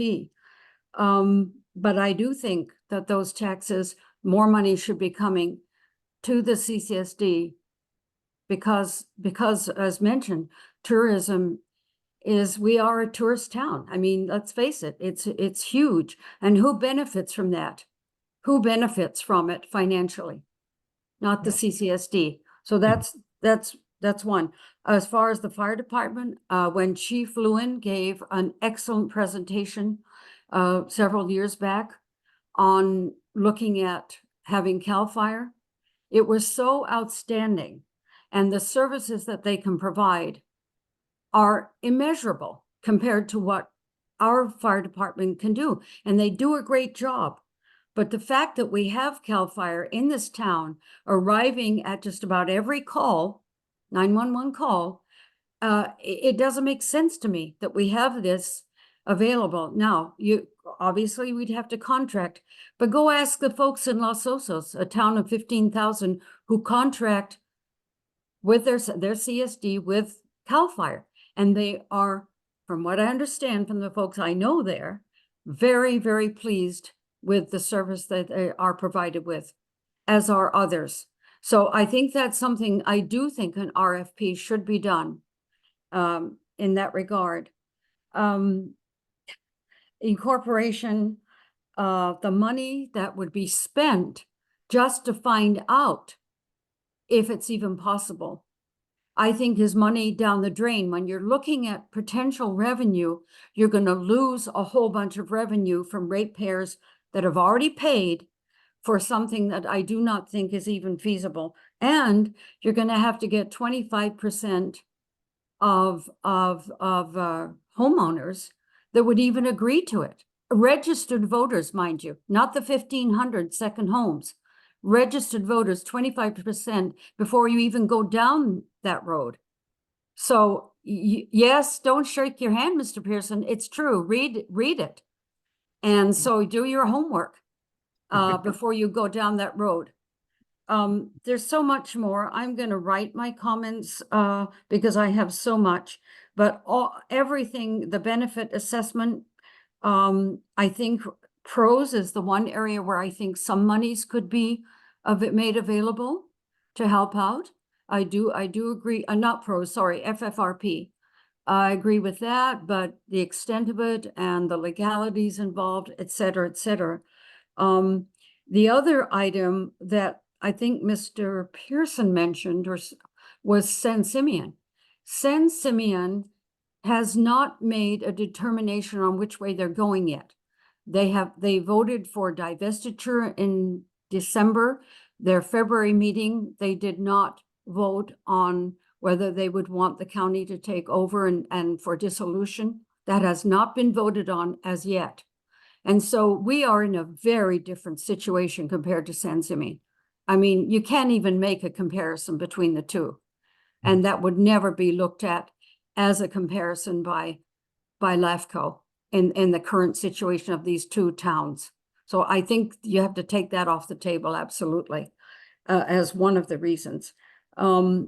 But I do think that those taxes, more money should be coming to the CSD because as mentioned, tourism we are a tourist town. I mean, let's face it, it's huge. And who benefits from that? Who benefits from it financially? Not the CSD. So that's one. As far as the fire department, when Chief Lewin gave an excellent presentation several years back on looking at having CAL FIRE, it was so outstanding. And the services that they can provide are immeasurable compared to what our fire department can do. And they do a great job. But the fact that we have CAL FIRE in this town arriving at just about every call, 911 call, it doesn't make sense to me that we have this available. Now, obviously we'd have to contract, but go ask the folks in Los Osos, a town of 15,000, who contract with their CSD with CAL FIRE. And they are, from what I understand from the folks I know there, very, very pleased with the service that they are provided with, as are others. So I think that's something, I do think an RFP should be done in that regard. Incorporation, the money that would be spent just to find out if it's even possible, I think is money down the drain. When you're looking at potential revenue, you're going to lose a whole bunch of revenue from ratepayers that have already paid for something that I do not think is even feasible. And you're going to have to get 25% of homeowners that would even agree to it. Registered voters, mind you, not the 1,500 second homes. Registered voters, 25% before you even go down that road. So yes, don't shake your hand, Mr. Pearson. It's true. Read it. And so do your homework before you go down that road. there's so much more. I'm gonna write my comments, because I have so much. But everything, the benefit assessment, I think pros is the one area where I think some monies could be made available to help out. I do agree, not pros, sorry, FFRP. I agree with that, but the extent of it and the legalities involved, et cetera, et cetera. The other item that I think Mr. Pearson mentioned was San Simeon. San Simeon has not made a determination on which way they're going yet. They voted for divestiture in December. Their February meeting, they did not vote on whether they would want the county to take over and for dissolution. That has not been voted on as yet. And so we are in a very different situation compared to San Simeon. I mean, you can't even make a comparison between the two. And that would never be looked at as a comparison by LAFCO in the current situation of these two towns. So I think you have to take that off the table, absolutely, as one of the reasons. There's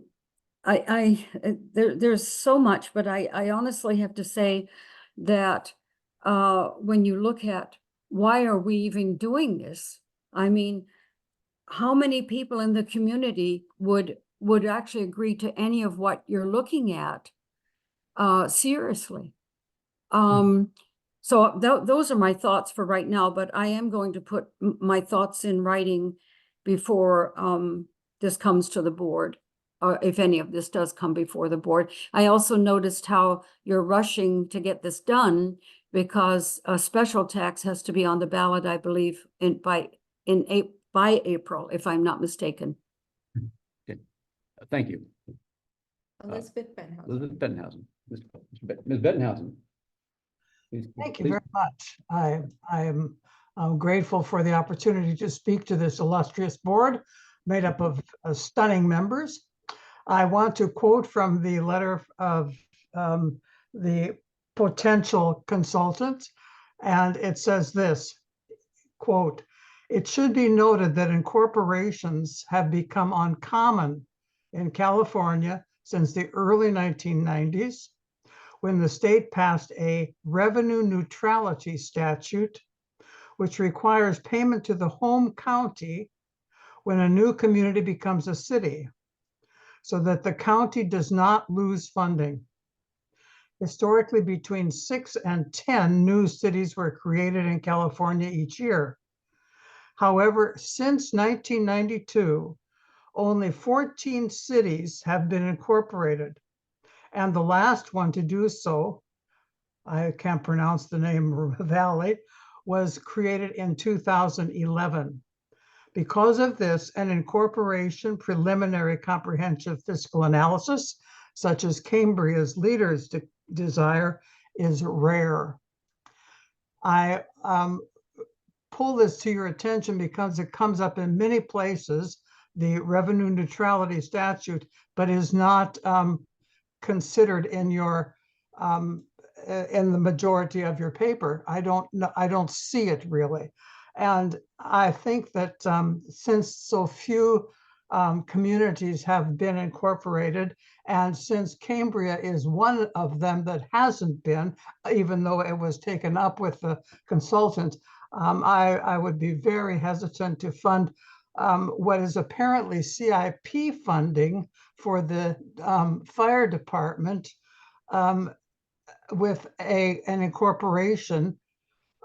so much, but I honestly have to say that when you look at why are we even doing this? I mean, how many people in the community would actually agree to any of what you're looking at seriously? So those are my thoughts for right now, but I am going to put my thoughts in writing before this comes to the board, if any of this does come before the board. I also noticed how you're rushing to get this done because a special tax has to be on the ballot, I believe, by April, if I'm not mistaken. Okay. Thank you. Elizabeth Benhausen. Elizabeth Bettenhausen. Ms. Bettenhausen. Please, Thank you please. very much. I am grateful for the opportunity to speak to this illustrious board made up of stunning members. I want to quote from the letter of the potential consultant, and it says this, quote, "It should be noted that incorporations have become uncommon in California since the early 1990s, when the state passed a revenue neutrality statute, which requires payment to the home county when a new community becomes a city, so that the county does not lose funding. Historically, between 6 and 10 new cities were created in California each year. However, since 1992, only 14 cities have been incorporated, and the last one to do so, I can't pronounce the name, Valley, was created in 2011. Because of this, an incorporation preliminary comprehensive fiscal analysis, such as Cambria's leaders desire, is rare. I pull this to your attention because it comes up in many places, the revenue neutrality statute, but is not considered in your in the majority of your paper. I don't see it really. And I think that since so few communities have been incorporated, and since Cambria is one of them that hasn't been, even though it was taken up with the consultant, I would be very hesitant to fund what is apparently CIP funding for the fire department with an incorporation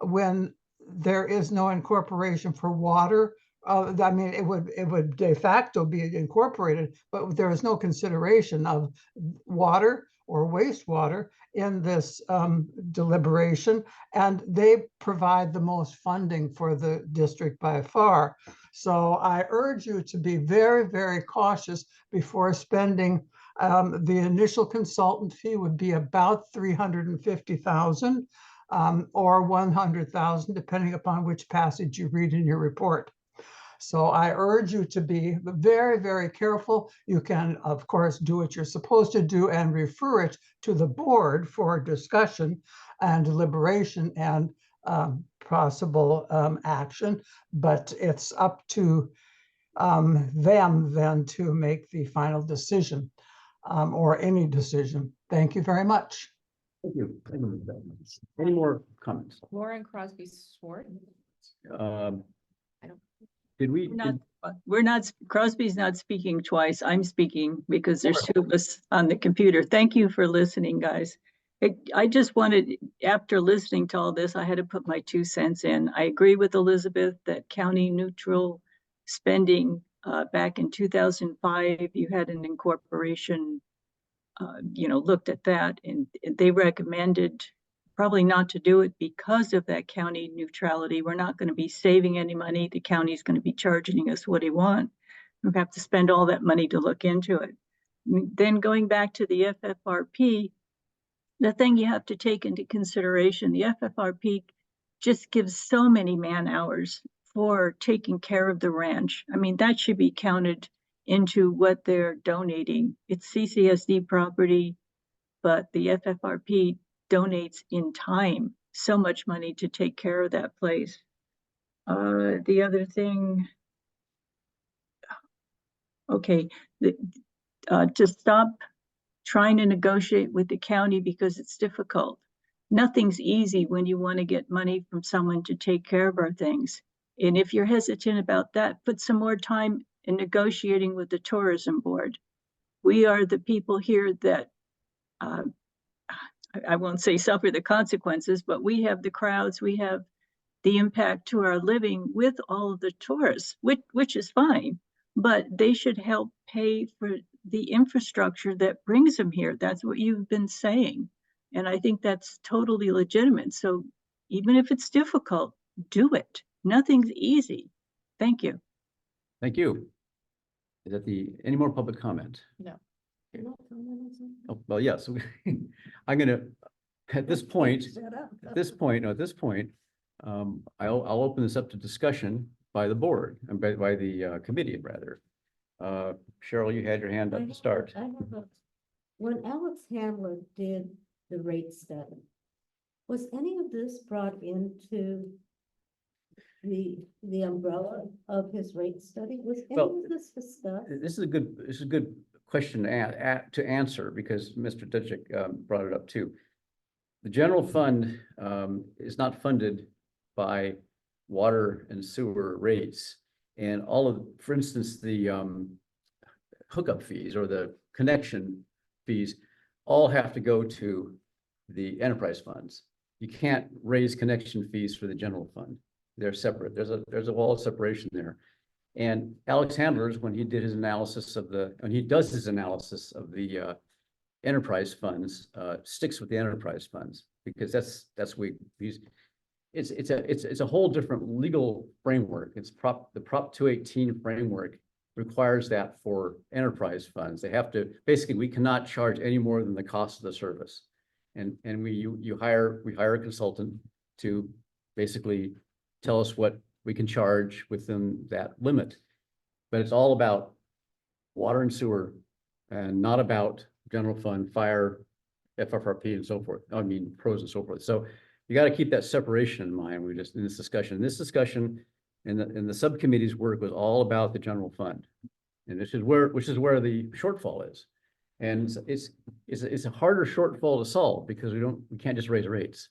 when there is no incorporation for water. I mean, it would de facto be incorporated, but there is no consideration of water or wastewater in this deliberation, and they provide the most funding for the district by far. So I urge you to be very, very cautious before spending. The initial consultant fee would be about $350,000 or $100,000, depending upon which passage you read in your report. So I urge you to be very, very careful. You can, of course, do what you're supposed to do and refer it to the board for discussion and deliberation and possible action, but it's up to them then to make the final decision, or any decision. Thank you very much. Thank you. Any more comments? Lauren Crosby Swart. Um, I don't- Did we? We're not, Crosby's not speaking twice. I'm speaking because there's two of us on the computer. Thank you for listening, guys. I just wanted, after listening to all this, I had to put my 2 cents in. I agree with Elizabeth that county neutral spending back in 2005, you had an incorporation, looked at that, and they recommended probably not to do it because of that county neutrality. We're not going to be saving any money. The county's going to be charging us what they want. We have to spend all that money to look into it. Then going back to the FFRP, the thing you have to take into consideration, the FFRP just gives so many man hours for taking care of the ranch. I mean, that should be counted into what they're donating. It's CCSD property, but the FFRP donates in time so much money to take care of that place. The other thing, okay, to stop trying to negotiate with the county because it's difficult. Nothing's easy when you want to get money from someone to take care of our things. And if you're hesitant about that, put some more time in negotiating with the tourism board. We are the people here that I won't say suffer the consequences, but we have the crowds, we have the impact to our living with all of the tourists, which is fine, but they should help pay for the infrastructure that brings them here. That's what you've been saying. And I think that's totally legitimate. So even if it's difficult, do it. Nothing's easy. Thank you. Thank you. Is that any more public comment? No. Oh, well, yes. I'm gonna, at this point, I'll open this up to discussion by the board and by the committee rather. Cheryl, you had your hand up to start. When Alex Handler did the rate study, was any of this brought into the umbrella of his rate study? Was any of this discussed? This is a good question to answer because Mr. Ditchik brought it up too. The general fund is not funded by water and sewer rates, and all of, for instance, the hookup fees or the connection fees all have to go to the enterprise funds. You can't raise connection fees for the general fund. They're separate. There's a wall of separation there. And Alex Handler's, when he did his analysis when he does his analysis of the enterprise funds, sticks with the enterprise funds because that's it's a whole different legal framework. It's the Prop 218 framework requires that for enterprise funds. They have to, basically, we cannot charge any more than the cost of the service. And we hire a consultant to basically tell us what we can charge within that limit. But it's all about water and sewer and not about general fund, fire, FFRP and so forth. I mean, pros and so forth. So you got to keep that separation in mind. We just in this discussion and the subcommittee's work was all about the general fund. And which is where the shortfall is. And it's a harder shortfall to solve because we can't just raise rates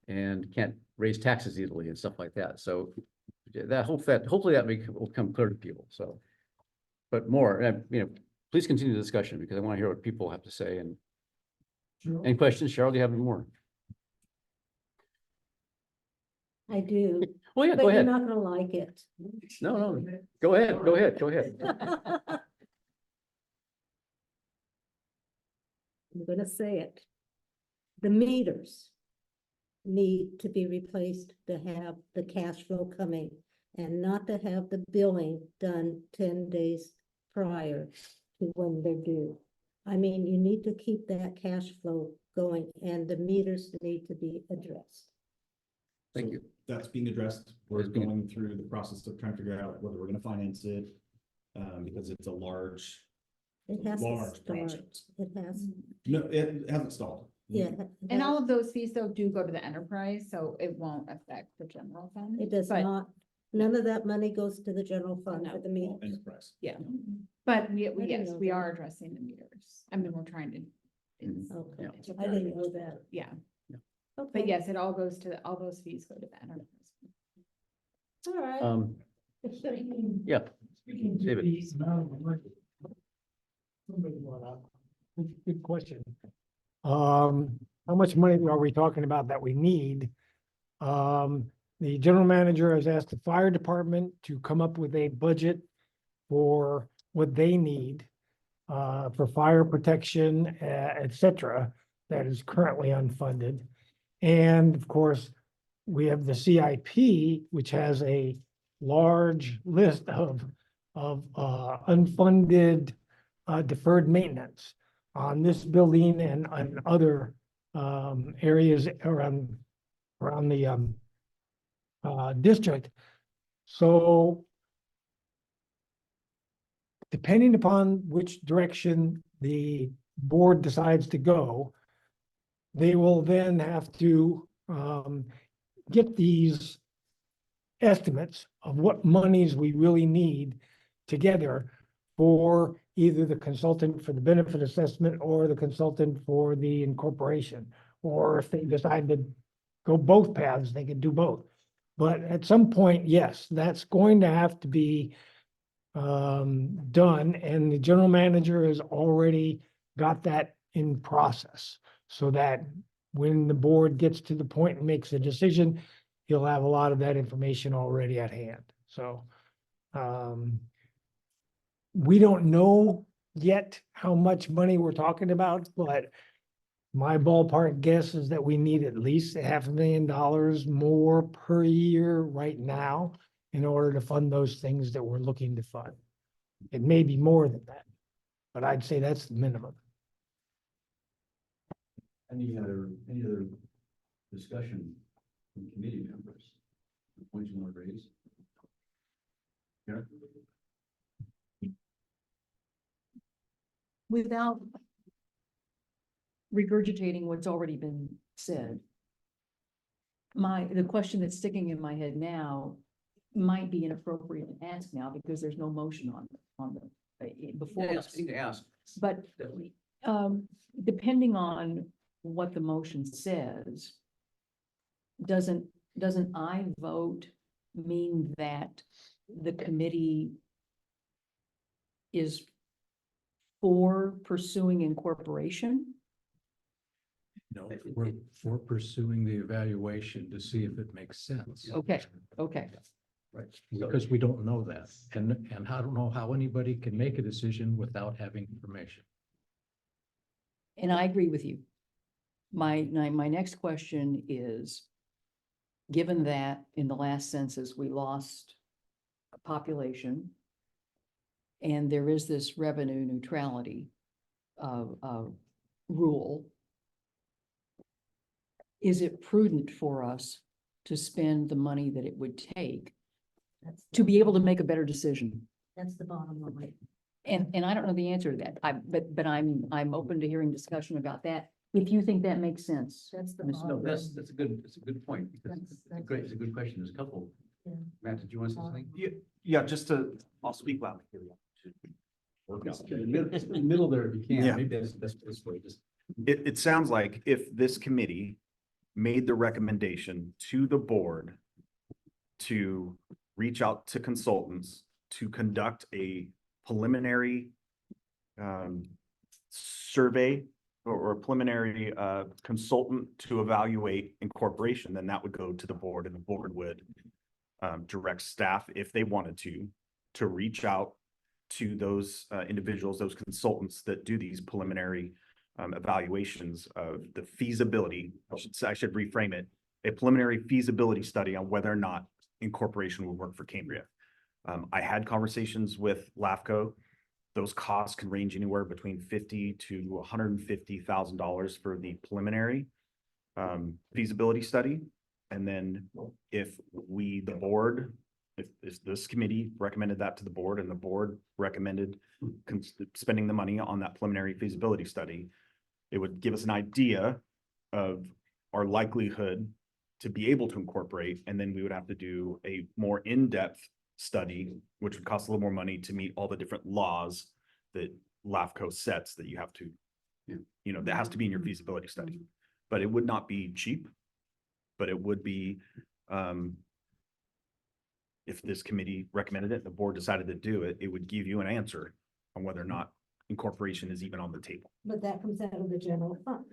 and can't raise taxes easily and stuff like that. So hopefully that will become clear to people. So, but more, please continue the discussion because I want to hear what people have to say. And any questions, Cheryl? Do you have any more? I do. Well, yeah, but go ahead. You're not going to like it. No. Go ahead. I'm going to say it. The meters need to be replaced to have the cash flow coming and not to have the billing done 10 days prior to when they're due. I mean, you need to keep that cash flow going and the meters need to be addressed. Thank you. That's being addressed. We're going through the process of trying to figure out whether we're going to finance it because it's a large project. It has. No, it hasn't stalled. Yeah. And all of those fees though do go to the enterprise, so it won't affect the general fund. It does but not. None of that money goes to the general fund No. for the meters. Enterprise. Yeah, but we, didn't yes, know we that. are addressing the meters. I mean, we're trying to. it's- Okay, it's a I didn't priority. know that. Yeah, Okay. but yes, it all goes to, all those fees go to the enterprise. All right. Yeah, Speaking to David. the amount of money. Somebody brought up, good question. How much money are we talking about that we need? The general manager has asked the fire department to come up with a budget for what they need for fire protection, et cetera, that is currently unfunded. And of course, we have the CIP, which has a large list of unfunded deferred maintenance on this building and on other areas around the district. So depending upon which direction the board decides to go, they will then have to get these estimates of what monies we really need together for either the consultant for the benefit assessment or the consultant for the incorporation. Or if they decide to go both paths, they can do both. But at some point, yes, that's going to have to be done, and the general manager has already got that in process. So that when the board gets to the point and makes a decision, he'll have a lot of that information already at hand. So we don't know yet how much money we're talking about, but my ballpark guess is that we need at least $500,000 more per year right now in order to fund those things that we're looking to fund. It may be more than that, but I'd say that's the minimum. Any other discussion from committee members? Points you want to raise? Yeah. Without regurgitating what's already been said, the question that's sticking in my head now might be inappropriate to ask now because there's no motion on the before us. You can ask. But depending on what the motion says, doesn't I vote mean that the committee is for pursuing incorporation? No, we're pursuing the evaluation to see if it makes sense. Okay, okay. Right, because we don't know that, and I don't know how anybody can make a decision without having information. And I agree with you. My next question is, given that in the last census, we lost a population and there is this revenue neutrality rule, is it prudent for us to spend the money that it would take to be able to make a better decision? That's the bottom line. And I don't know the answer to that. But I'm open to hearing discussion about that. If you think that makes sense. That's the Ms. bottom Miller. That's a good point. Because it's a good question. There's a couple. Yeah. Matt, did you want to say something? Yeah, just to, I'll speak loudly. Here we go. Just in the middle there if you can. Yeah. Maybe that's this way. Just It sounds like if this committee made the recommendation to the board to reach out to consultants to conduct a preliminary survey or a preliminary consultant to evaluate incorporation, then that would go to the board, and the board would direct staff, if they wanted to reach out to those individuals, those consultants that do these preliminary evaluations of the feasibility. I should reframe it, a preliminary feasibility study on whether or not incorporation would work for Cambria. I had conversations with LAFCO. Those costs can range anywhere between $50,000 to $150,000 for the preliminary feasibility study. And then if the board, if this committee recommended that to the board and the board recommended spending the money on that preliminary feasibility study, it would give us an idea of our likelihood to be able to incorporate, and then we would have to do a more in-depth study, which would cost a little more money to meet all the different laws that LAFCO sets that you have to, you know, that has to be in your feasibility study. But it would not be cheap, but it would be, if this committee recommended it, the board decided to do it, it would give you an answer on whether or not incorporation is even on the table. But that comes out of the general fund.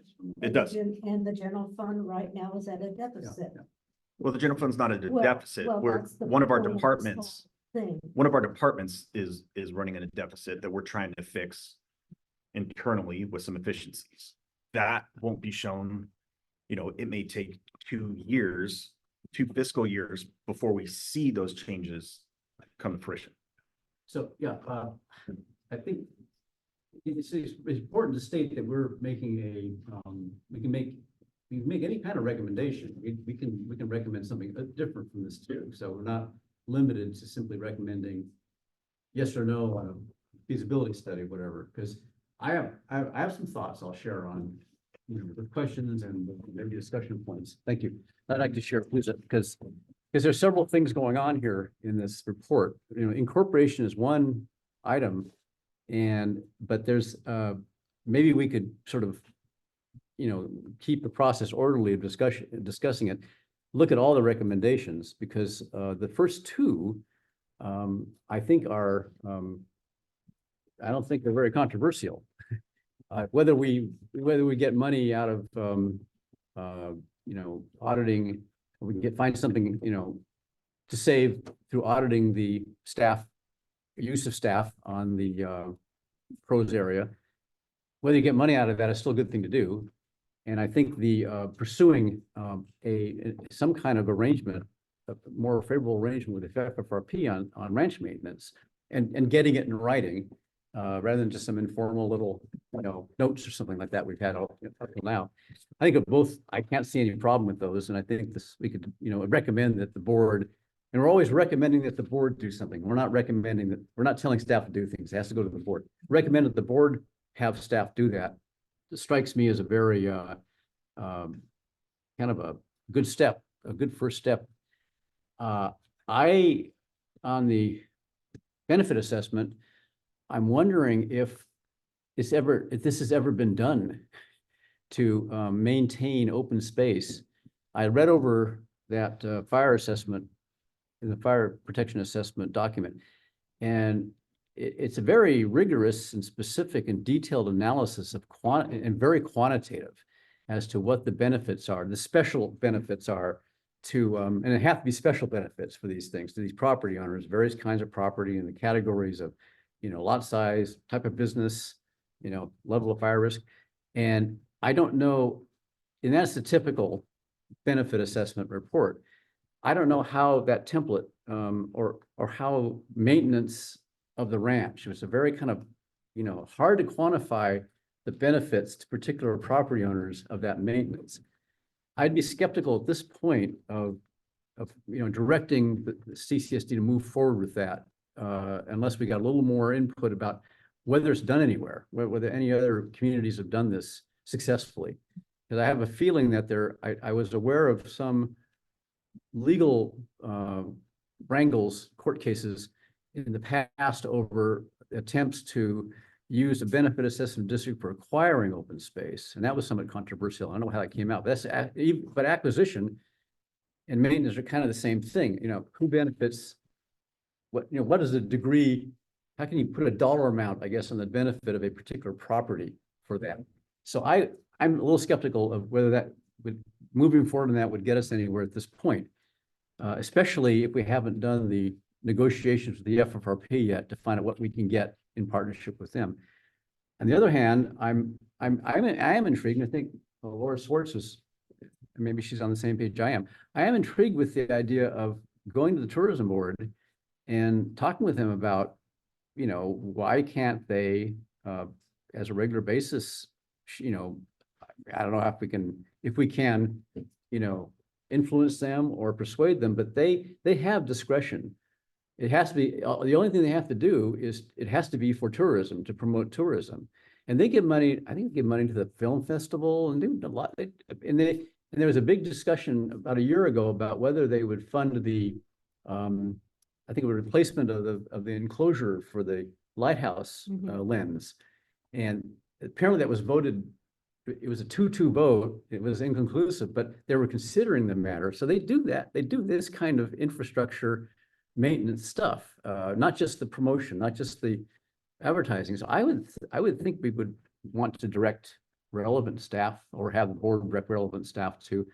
It does. And the general fund right now is at a deficit. Well, the general fund's not at a Well- deficit. well, We're, that's the one of our point of this departments, Thing. one of our departments is running in a deficit that we're trying to fix internally with some efficiencies. That won't be shown, you know, it may take 2 years, 2 fiscal years before we see those changes come to fruition. So, yeah, I think it's important to state that we're making we can make any kind of recommendation. We can recommend something different from this too. So we're not limited to simply recommending yes or no on a feasibility study, whatever, because I have some thoughts I'll share on, you know, the questions and maybe discussion points. Thank you. I'd like to share, please, because there's several things going on here in this report. You know, incorporation is one item, but there's maybe we could sort of, you know, keep the process orderly of discussing it. Look at all the recommendations, because the first two, I think are, I don't think they're very controversial. Whether we get money out of, you know, auditing, we can find something, you know, to save through auditing the staff, use of staff on the pros area. Whether you get money out of that is still a good thing to do. And I think the pursuing some kind of arrangement, a more favorable arrangement with the FFRP on ranch maintenance and getting it in writing, rather than just some informal little, you know, notes or something like that we've had up until now. I think of both, I can't see any problem with those. And I think we could, you know, recommend that the board, and we're always recommending that the board do something. We're not recommending that, we're not telling staff to do things. It has to go to the board. Recommend that the board have staff do that. It strikes me as a very kind of a good step, a good first step. On the benefit assessment, I'm wondering if this has ever been done to maintain open space. I read over that fire assessment in the fire protection assessment document, and it's a very rigorous and specific and detailed analysis of and very quantitative as to what the benefits are, the special benefits are to, and it have to be special benefits for these things, to these property owners, various kinds of property in the categories of, you know, lot size, type of business, you know, level of fire risk. And I don't know, and that's the typical benefit assessment report. I don't know how that template or how maintenance of the ranch, it was a very kind of, you know, hard to quantify the benefits to particular property owners of that maintenance. I'd be skeptical at this point of you know, directing the CCSD to move forward with that unless we got a little more input about whether it's done anywhere, whether any other communities have done this successfully. Because I have a feeling that I was aware of some legal wrangles, court cases in the past over attempts to use a benefit assessment district for acquiring open space. And that was somewhat controversial. I don't know how that came out, but but acquisition and maintenance are kind of the same thing. You know, who benefits, what, you know, what is the degree, how can you put a dollar amount, I guess, on the benefit of a particular property for that? So I'm a little skeptical of whether that would, moving forward on that would get us anywhere at this point, especially if we haven't done the negotiations with the FFRP yet to find out what we can get in partnership with them. On the other hand, I am intrigued, and I think Laura Swartz is, maybe she's on the same page I am. I am intrigued with the idea of going to the tourism board and talking with them about, you know, why can't they, as a regular basis, you know, I don't know if we can, you know, influence them or persuade them, but they have discretion. It has to be, the only thing they have to do is, it has to be for tourism, to promote tourism. And they give money, I think they give money to the film festival and do a lot, and And there was a big discussion about a year ago about whether they would fund the, I think a replacement of the enclosure for the lighthouse lens. And apparently that was voted, it was a 2-2 vote. It was inconclusive, but they were considering the matter. So they do that. They do this kind of infrastructure maintenance stuff, not just the promotion, not just the advertising. So I would think we would want to direct relevant staff or have the board direct relevant staff to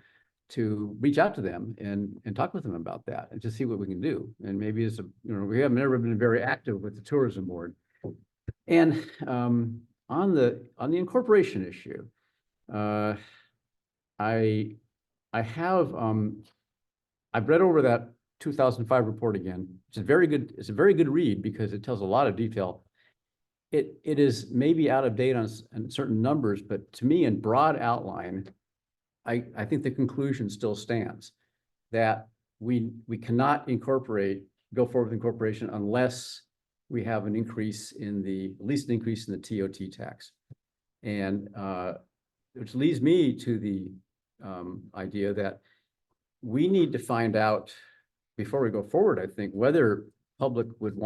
reach out to them and talk with them about that and to see what we can do. And maybe as a, we have never been very active with the tourism board. And on the incorporation issue, I've read over that 2005 report again. It's a very good read because it tells a lot of detail. It is maybe out of date on certain numbers, but to me, in broad outline, I think the conclusion still stands that we cannot go forward with incorporation unless we have an increase in at least an increase in the TOT tax. And which leads me to the idea that we need to find out before we go forward, I think, whether public would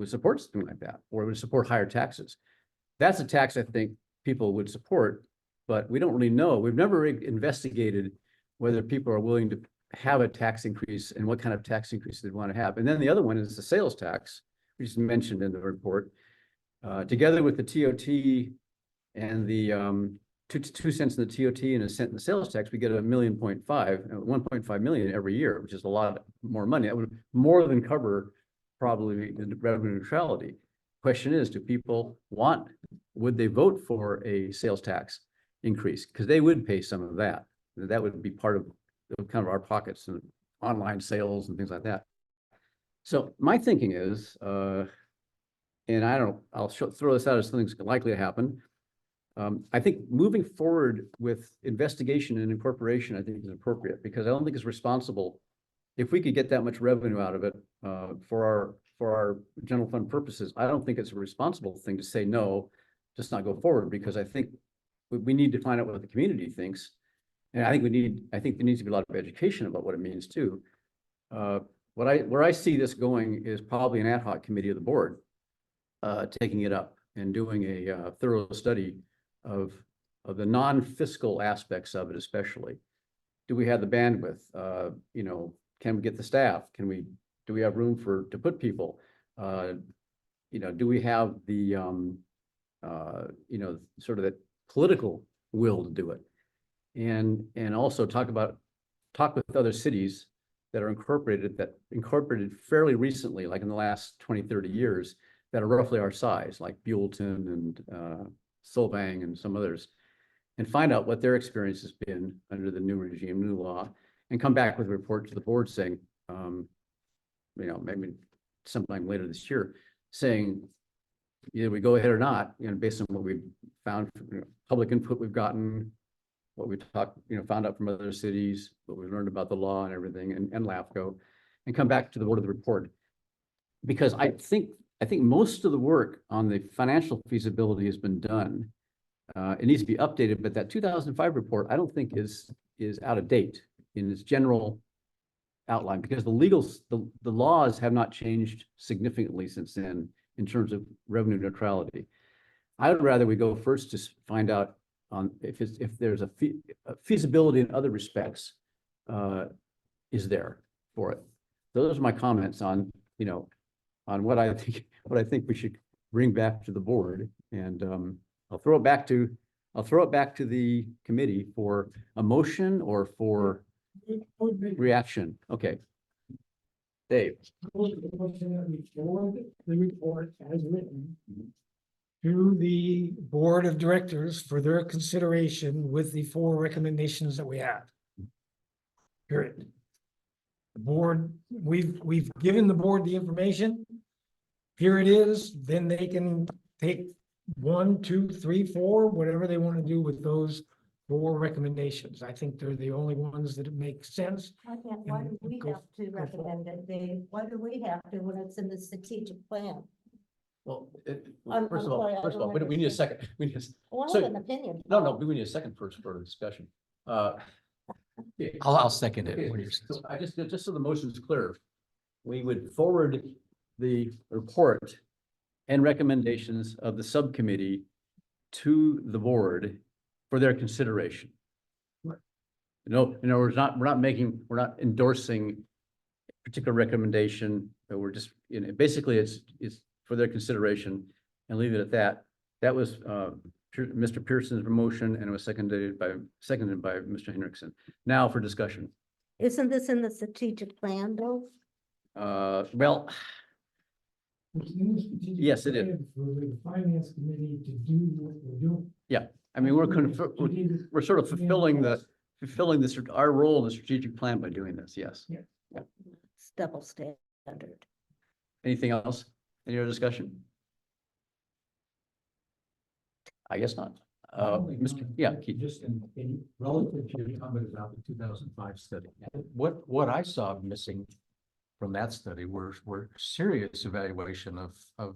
support something like that, or would support higher taxes. That's a tax I think people would support, but we don't really know. We've never investigated whether people are willing to have a tax increase and what kind of tax increase they want to have. And then the other one is the sales tax, which is mentioned in the report. Together with the TOT and the 2 cents in the TOT and 1 cent in the sales tax, we get 1.5 million every year, which is a lot more money. That would more than cover probably the revenue neutrality. Question is, would they vote for a sales tax increase? Because they would pay some of that. That would be part of kind of our pockets and online sales and things like that. So my thinking is, and I'll throw this out as something's likely to happen. I think moving forward with investigation and incorporation, I think is appropriate, because I don't think it's responsible if we could get that much revenue out of it for our general fund purposes. I don't think it's a responsible thing to say no, just not go forward, because I think we need to find out what the community thinks, and I think there needs to be a lot of education about what it means too. Where I see this going is probably an ad hoc committee of the board taking it up and doing a thorough study of the non-fiscal aspects of it, especially. Do we have the bandwidth? Can we get the staff? Do we have room to put people? Do we have the sort of the political will to do it? And also talk with other cities that are incorporated fairly recently, like in the last 20-30 years, that are roughly our size, like Buellton and Solvang and some others, and find out what their experience has been under the new regime, new law, and come back with a report to the board saying, maybe sometime later this year, saying either we go ahead or not, based on what we've found, public input we've gotten, what we found out from other cities, what we've learned about the law and everything, and LAFCO, and come back to the board of the report. Because I think most of the work on the financial feasibility has been done. It needs to be updated, but that 2005 report, I don't think is out of date in its general outline, because the laws have not changed significantly since then in terms of revenue neutrality. I would rather we go first to find out if there's a feasibility in other respects is there for it. Those are my comments on what I think we should bring back to the board, and I'll throw it back to the committee for a motion or for reaction. Okay. Dave. The report as written to the board of directors for their consideration with the 4 recommendations that we have. Period. The board, we've given the board the information. Here it is, then they can take 1, 2, 3, 4, whatever they want to do with those 4 recommendations. I think they're the only ones that make sense. Why do we have to recommend it, Dave? Why do we have to when it's in the strategic plan? Well, I'm sorry, I first of all, don't we need a second. Well, I So- have an opinion. No, we need a second first for discussion. I'll second it. Okay, What do you so I just so the motion is clear, we would forward the report and recommendations of the subcommittee to the board for their consideration. No, we're not endorsing a particular recommendation, but we're just, basically it's for their consideration and leave it at that. That was Mr. Pearson's motion, and it was seconded by Mr. Henriksen. Now for discussion. Isn't this in the strategic plan though? Well, yes, it is. For the finance committee to do what we're doing. Yeah, I mean, we're sort of fulfilling our role in the strategic plan by doing this, yes. Yeah. It's double standard. Anything else? Any other discussion? I guess not. Keith. Just in relative to your comment about the 2005 study, what I saw missing from that study were serious evaluation of,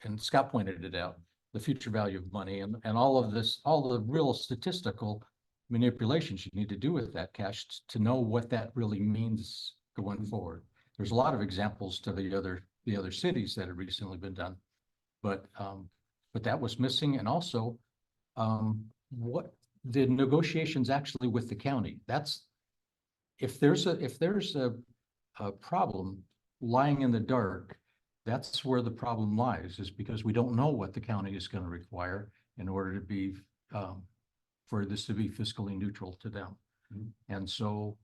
and Scott pointed it out, the future value of money and all of this, all the real statistical manipulations you need to do with that cash to know what that really means going forward. There's a lot of examples to the other cities that have recently been done, but that was missing. And also what the negotiations actually with the county. That's if there's a problem lying in the dark, that's where the problem lies, is because we don't know what the county is going to require in order to be for this to be fiscally neutral to them. And so,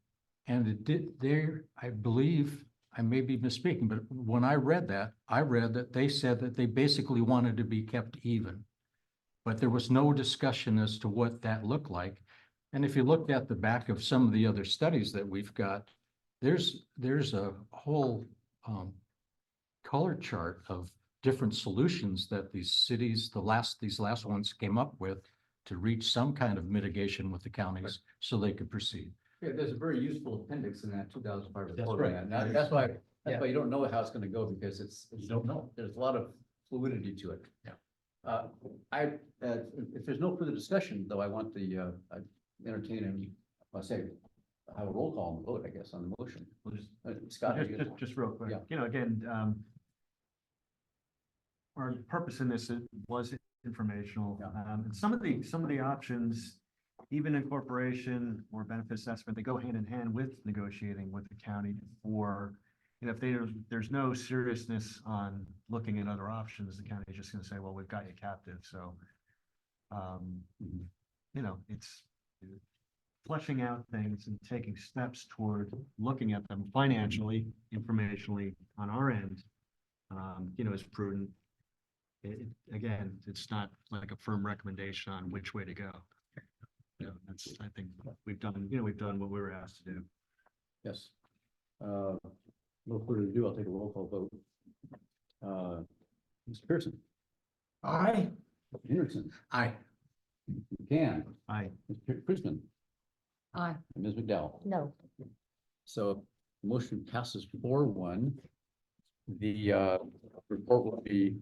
and it did there, I believe, I may be misspeaking, but when I read that they said that they basically wanted to be kept even, but there was no discussion as to what that looked like. And if you looked at the back of some of the other studies that we've got, there's a whole color chart of different solutions that these cities, these last ones came up with to reach some kind of mitigation with the counties so they could proceed. Yeah, there's a very useful appendix in that 2005 report. That's on right. that. Now, that's why you don't know how it's going to go, because you don't know. There's a lot of fluidity to it. Yeah. If there's no further discussion, though, I want the entertain and have a roll call on the vote, I guess, on the motion. We'll just, Scott, just real quick, Yeah. Again, our purpose in this was informational. And some of the options, even incorporation or benefit assessment, they go hand in hand with negotiating with the county for, if there's no seriousness on looking at other options, the county is just going to say, well, we've got you captive. So, it's fleshing out things and taking steps toward looking at them financially, informationally on our end, is prudent. Again, it's not like a firm recommendation on which way to go. I think we've done what we were asked to do. Yes. No further to do, I'll take a roll call vote. Mr. Pearson. Aye. Mr. Henriksen. Aye. McCann. Aye. Mr. Prisman. Aye. And Ms. McDowell. No. So motion passes 4-1. The report will be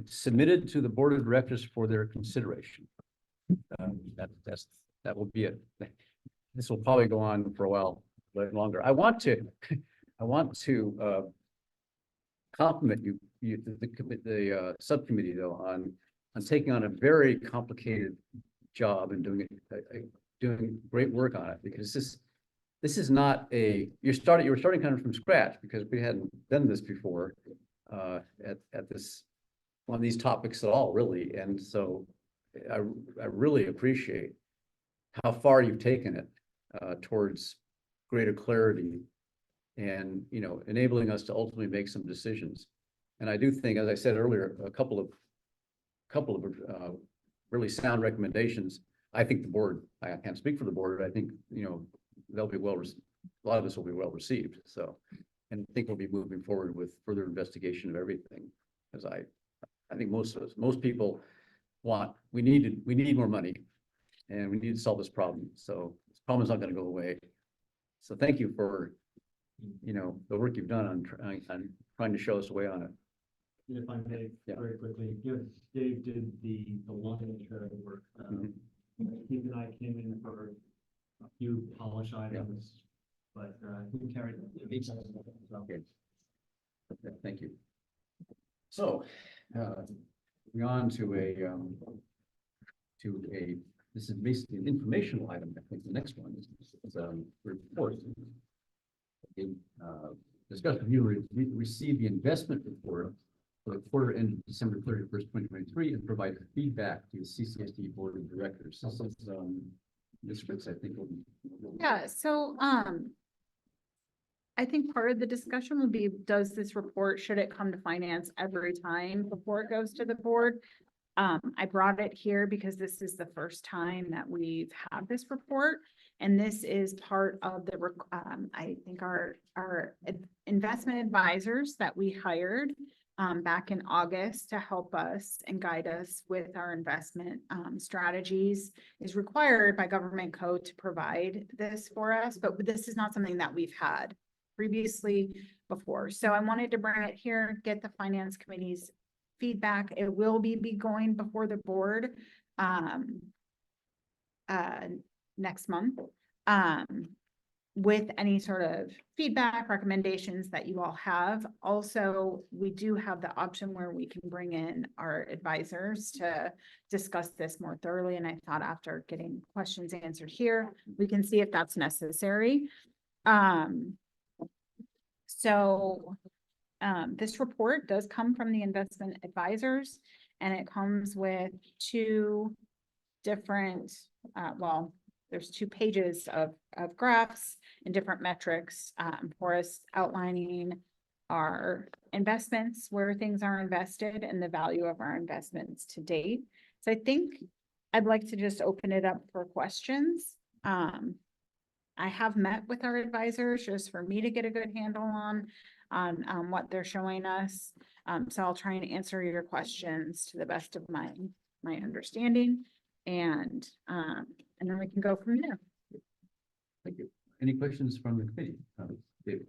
submitted to the board of directors for their consideration. That will be it. This will probably go on for a while, but longer. I want to compliment the subcommittee though on taking on a very complicated job and doing great work on it, because this is not you were starting kind of from scratch, because we hadn't done this before at this on these topics at all, really. And so I really appreciate how far you've taken it towards greater clarity and, enabling us to ultimately make some decisions. And I do think, as I said earlier, a couple of really sound recommendations. I think the board, I can't speak for the board, but I think, they'll be a lot of this will be well received. So, and I think we'll be moving forward with further investigation of everything, as I think most people we need more money, and we need to solve this problem. So this problem is not going to go away. So thank you for, the work you've done on trying to show us the way on it. If I may, very quickly, Dave did the long-term work. Keith and I came came in for a few polish items, but, we carried. Okay. Okay, thank you. So, we on to this is basically an informational item. I think the next one is report. Okay, discussion, you receive the investment report for the quarter ended December 31st, 2023, and provide feedback to the CCSD Board of Directors. This is, Ms. Fritz, I think. Yeah, so, I think part of the discussion would be, does this report, should it come to finance every time before it goes to the board? I brought it here because this is the first time that we've had this report. And this is part of the, I think our investment advisors that we hired back in August to help us and guide us with our investment strategies is required by government code to provide this for us. But this is not something that we've had previously before. So I wanted to bring it here, get the finance committee's feedback. It will be going before the board next month with any sort of feedback, recommendations that you all have. Also, we do have the option where we can bring in our advisors to discuss this more thoroughly. And I thought after getting questions answered here, we can see if that's necessary. This report does come from the investment advisors, and it comes with two different, there's 2 pages of graphs and different metrics for us outlining our investments, where things are invested, and the value of our investments to date. So I think I'd like to just open it up for questions. I have met with our advisors just for me to get a good handle on what they're showing us. So I'll try and answer your questions to the best of my understanding, and then we can go from there. Thank you. Any questions from the committee? David?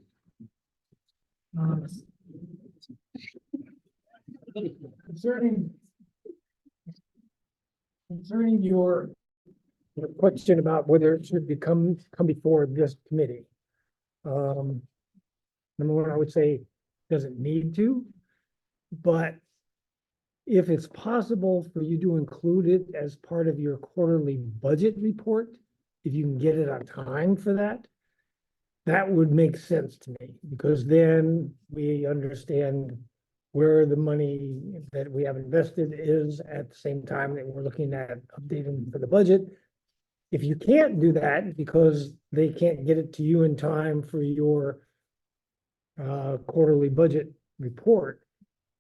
Concerning your question about whether it should come before this committee. Number one, I would say doesn't need to, but if it's possible for you to include it as part of your quarterly budget report, if you can get it on time for that, that would make sense to me, because then we understand where the money that we have invested is at the same time that we're looking at updating for the budget. If you can't do that because they can't get it to you in time for your quarterly budget report,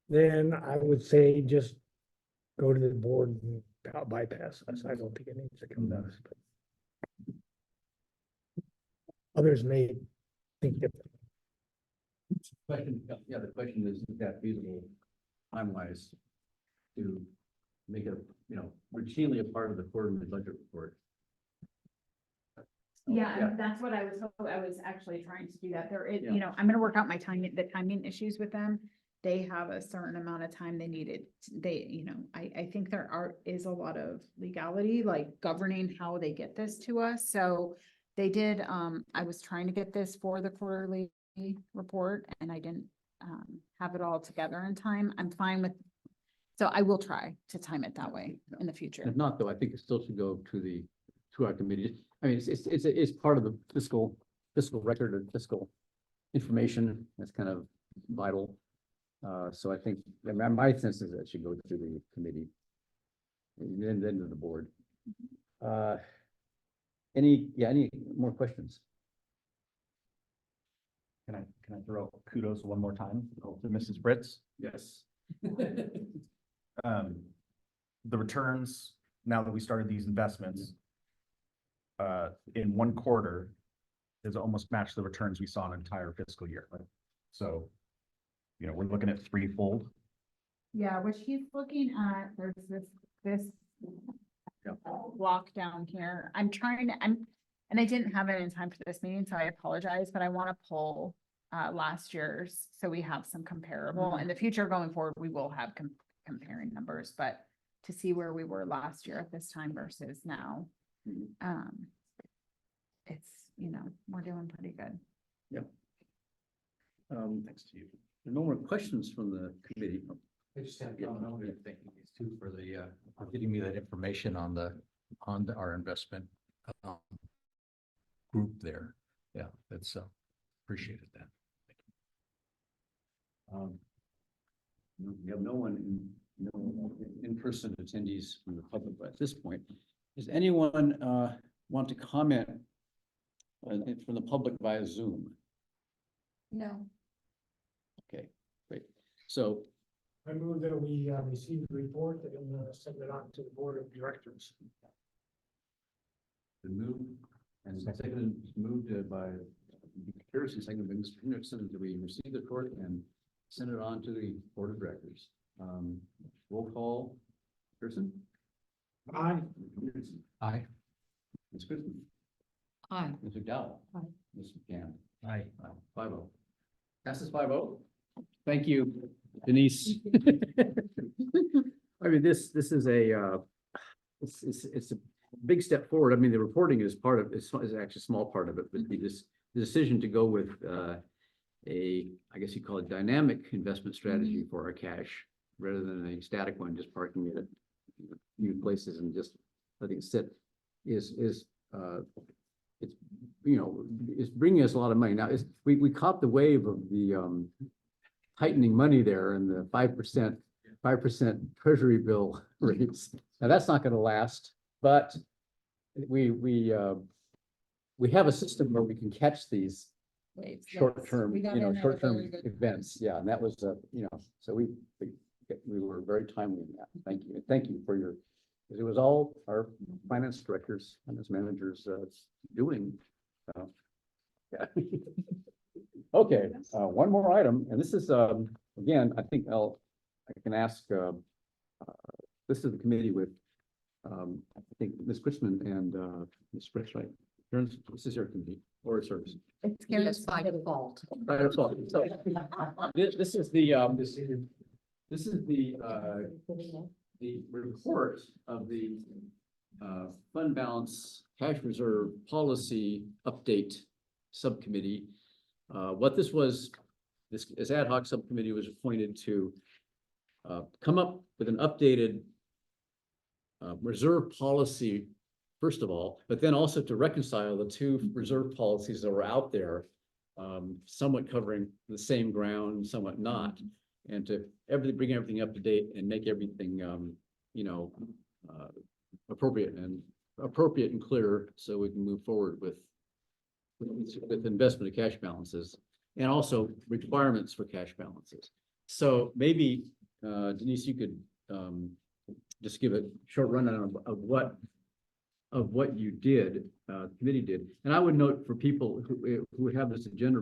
then I would say just go to the board and bypass us. I don't think it needs to come to us, but others may think differently. The question is that feasible time-wise to make it, routinely a part of the quarterly budget report? Yeah, that's what I was actually trying to do that. There is, Yeah. I'm gonna work out the timing issues with them. They have a certain amount of time they needed. I think there is a lot of legality, like governing how they get this to us. So they did, I was trying to get this for the quarterly report, and I didn't have it all together in time. I'm fine with, so I will try to time it that way in the future. If not, though, I think it still should go to our committee. I mean, it's part of the fiscal record and fiscal information. That's kind of vital. So I think my sense is that it should go to the committee and then to the board. Any more questions? Can I throw kudos one more time to Mrs. Fritz? Yes. The returns, now that we started these investments, in one quarter has almost matched the returns we saw in an entire fiscal year. So, we're looking at threefold. Yeah, which he's looking at, there's this block down here. And I didn't have it in time for this meeting, so I apologize, but I want to pull last year's, so we have some comparable. In the future going forward, we will have comparing numbers, but to see where we were last year at this time versus now. It's, we're doing pretty good. Thanks to you. There are no more questions from the committee. I just have, thank you too for for getting me that information on our investment group there. Yeah, that's appreciated that. We have no in-person attendees from the public at this point. Does anyone want to comment from the public via Zoom? No. Okay, great. So I move that we receive the report and send it on to the board of directors. the move and second moved by Pearson, second by Mr. Henderson, that we receive the report and send it on to the board of directors. Roll call. Pearson? Aye. Henderson? Aye. Ms. Christman? Aye. Mr. Dowell? Aye. Mr. McCann? Aye. 5-0. Passes 5-0. Thank you, Denise. I mean, this is a it's a big step forward. I mean, the reporting is part of is actually a small part of it, but the decision to go with I guess you call it dynamic investment strategy for our cash rather than a static one, just parking it at new places and just letting it sit is it's it's bringing us a lot of money. Now we caught the wave of the tightening money there and the 5% treasury bill rates. Now that's not going to last, but we have a system where we can catch these short-term, short-term events. Yeah, and that was so we were very timely in that. Thank you. Thank you for your, because it was all our finance directors, finance managers doing. Yeah. Okay, one more item, and this is again, I think I can ask. This is the committee with I think Ms. Christman and Ms. Fritz, right? This is your committee or service. It's Karen's by default. By default. So this is the the report of the fund balance cash reserve policy update subcommittee. What this was, this ad hoc subcommittee was appointed to come up with an updated reserve policy, first of all, but then also to reconcile the two reserve policies that were out there, somewhat covering the same ground, somewhat not, and to bring everything up to date and make everything, appropriate and clear, so we can move forward with investment of cash balances and also requirements for cash balances. So maybe Denise, you could just give a short rundown of what you did, the committee did. And I would note for people who have this agenda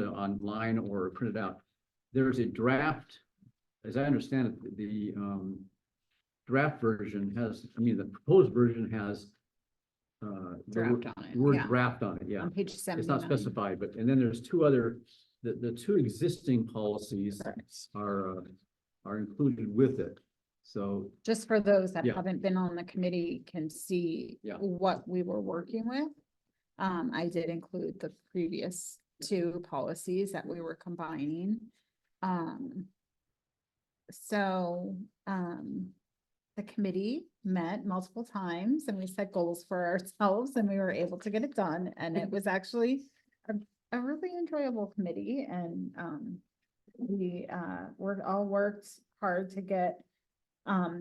online or printed out, there is a draft, as I understand it, the draft version has, the proposed version has Draft on it, word yeah. draft on it, yeah. On page It's not 79. specified, but, and then there's two other, the two existing policies are included with it. So, Just for those that Yeah. haven't been on the committee can see Yeah. what we were working with. I did include the previous two policies that we were combining. The committee met multiple times and we set goals for ourselves and we were able to get it done. And it was actually a really enjoyable committee, and we all worked hard to get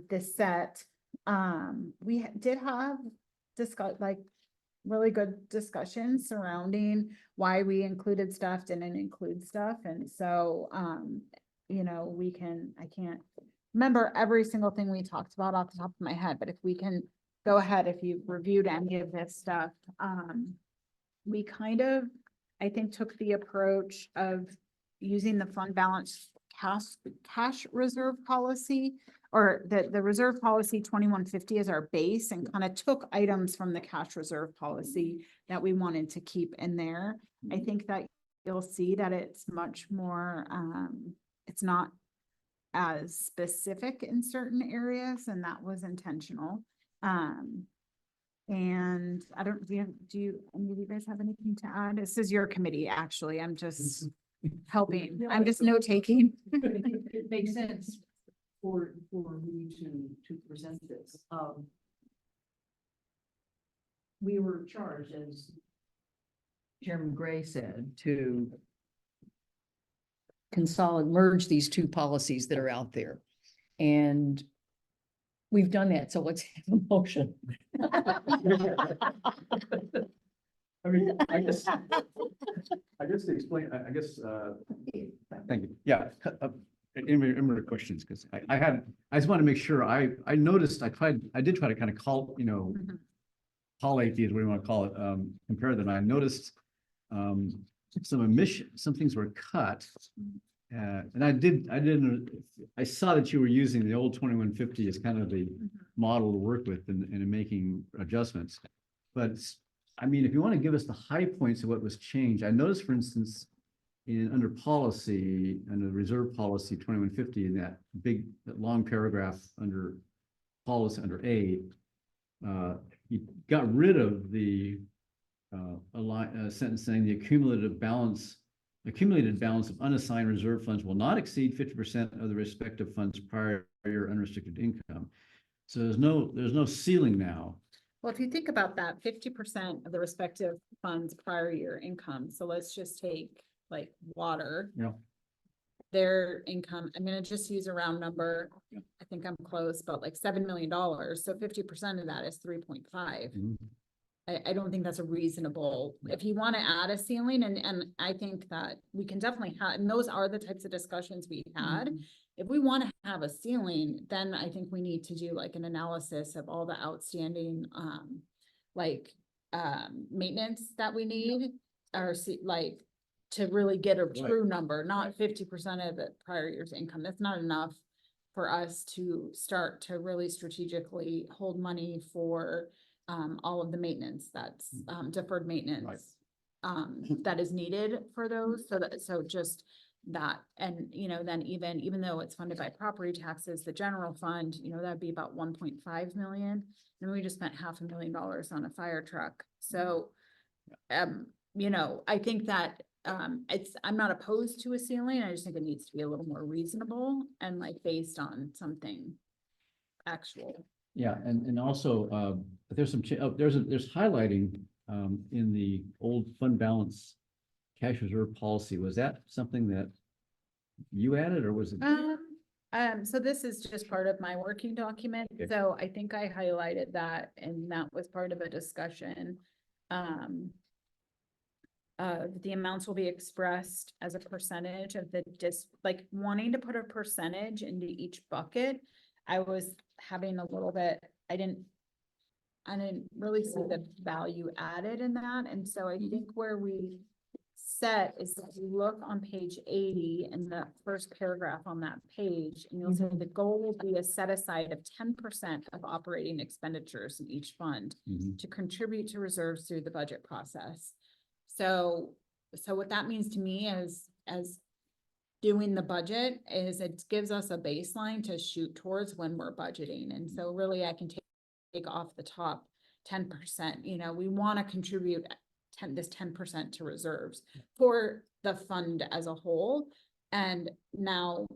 this set. We did have really good discussions surrounding why we included stuff, didn't include stuff. And so, I can't remember every single thing we talked about off the top of my head, but if we can go ahead, if you've reviewed any of this stuff, we kind of, I think, took the approach of using the fund balance cash reserve policy, or the reserve policy 2150 as our base, and kind of took items from the cash reserve policy that we wanted to keep in there. I think that you'll see that it's much more, it's not as specific in certain areas, and that was intentional. And I don't, any of you guys have anything to add? This is your committee, actually. I'm just helping. I'm just note taking. It makes sense for me to present this. We were charged, as Chairman Gray said, to merge these two policies that are out there. And we've done that, so let's have a motion. I mean, I guess to explain, thank you. Yeah. In the questions, because I just want to make sure I noticed, I did try to kind of collate these, what do you want to call it, compare them. I noticed some things were cut. And I saw that you were using the old 2150 as kind of the model to work with in making adjustments. But I mean, if you want to give us the high points of what was changed, I noticed, for instance, under policy, under the reserve policy 2150, in that long paragraph under policy under A, you got rid of the sentence saying the accumulated balance of unassigned reserve funds will not exceed 50% of the respective fund's prior year unrestricted income. So there's no ceiling now. Well, if you think about that, 50% of the respective funds prior year income. So let's just take like water. Yeah. Their income, I'm gonna just use a round number. Yeah. I think I'm close, but like $7 million. So 50% of that is 3.5. Mm-hmm. I don't think that's a reasonable, if you want to add a ceiling, and I think that we can definitely have, and those are the types of discussions we had. If we want to have a ceiling, then I think we need to do like an analysis of all the outstanding, maintenance that we need, or like to really get a true number, not 50% of the prior year's income. That's not enough for us to start to really strategically hold money for all of the maintenance that's deferred maintenance that is needed for those. So just that, and then even though it's funded by property taxes, the general fund, that'd be about 1.5 million. And we just spent $500,000 on a fire truck. So, I think that I'm not opposed to a ceiling. I just think it needs to be a little more reasonable and like based on something actual. Yeah, and also there's there's highlighting in the old fund balance cash reserve policy. Was that something that you added, or was it? So this is just part of my working document. Okay. So I think I highlighted that, and that was part of a discussion. The amounts will be expressed as a percentage of the like wanting to put a percentage into each bucket. I was having a little bit, I didn't really see the value added in that. And so I think where we set is if you look on page 80 in the first paragraph on that page, and you'll see the goal will be a set aside of 10% of operating expenditures in each fund to contribute to reserves through the budget process. So what that means to me is, as doing the budget, is it gives us a baseline to shoot towards when we're budgeting. And so really I can take off the top 10%, we want to contribute this 10% to reserves for the fund as a whole. And now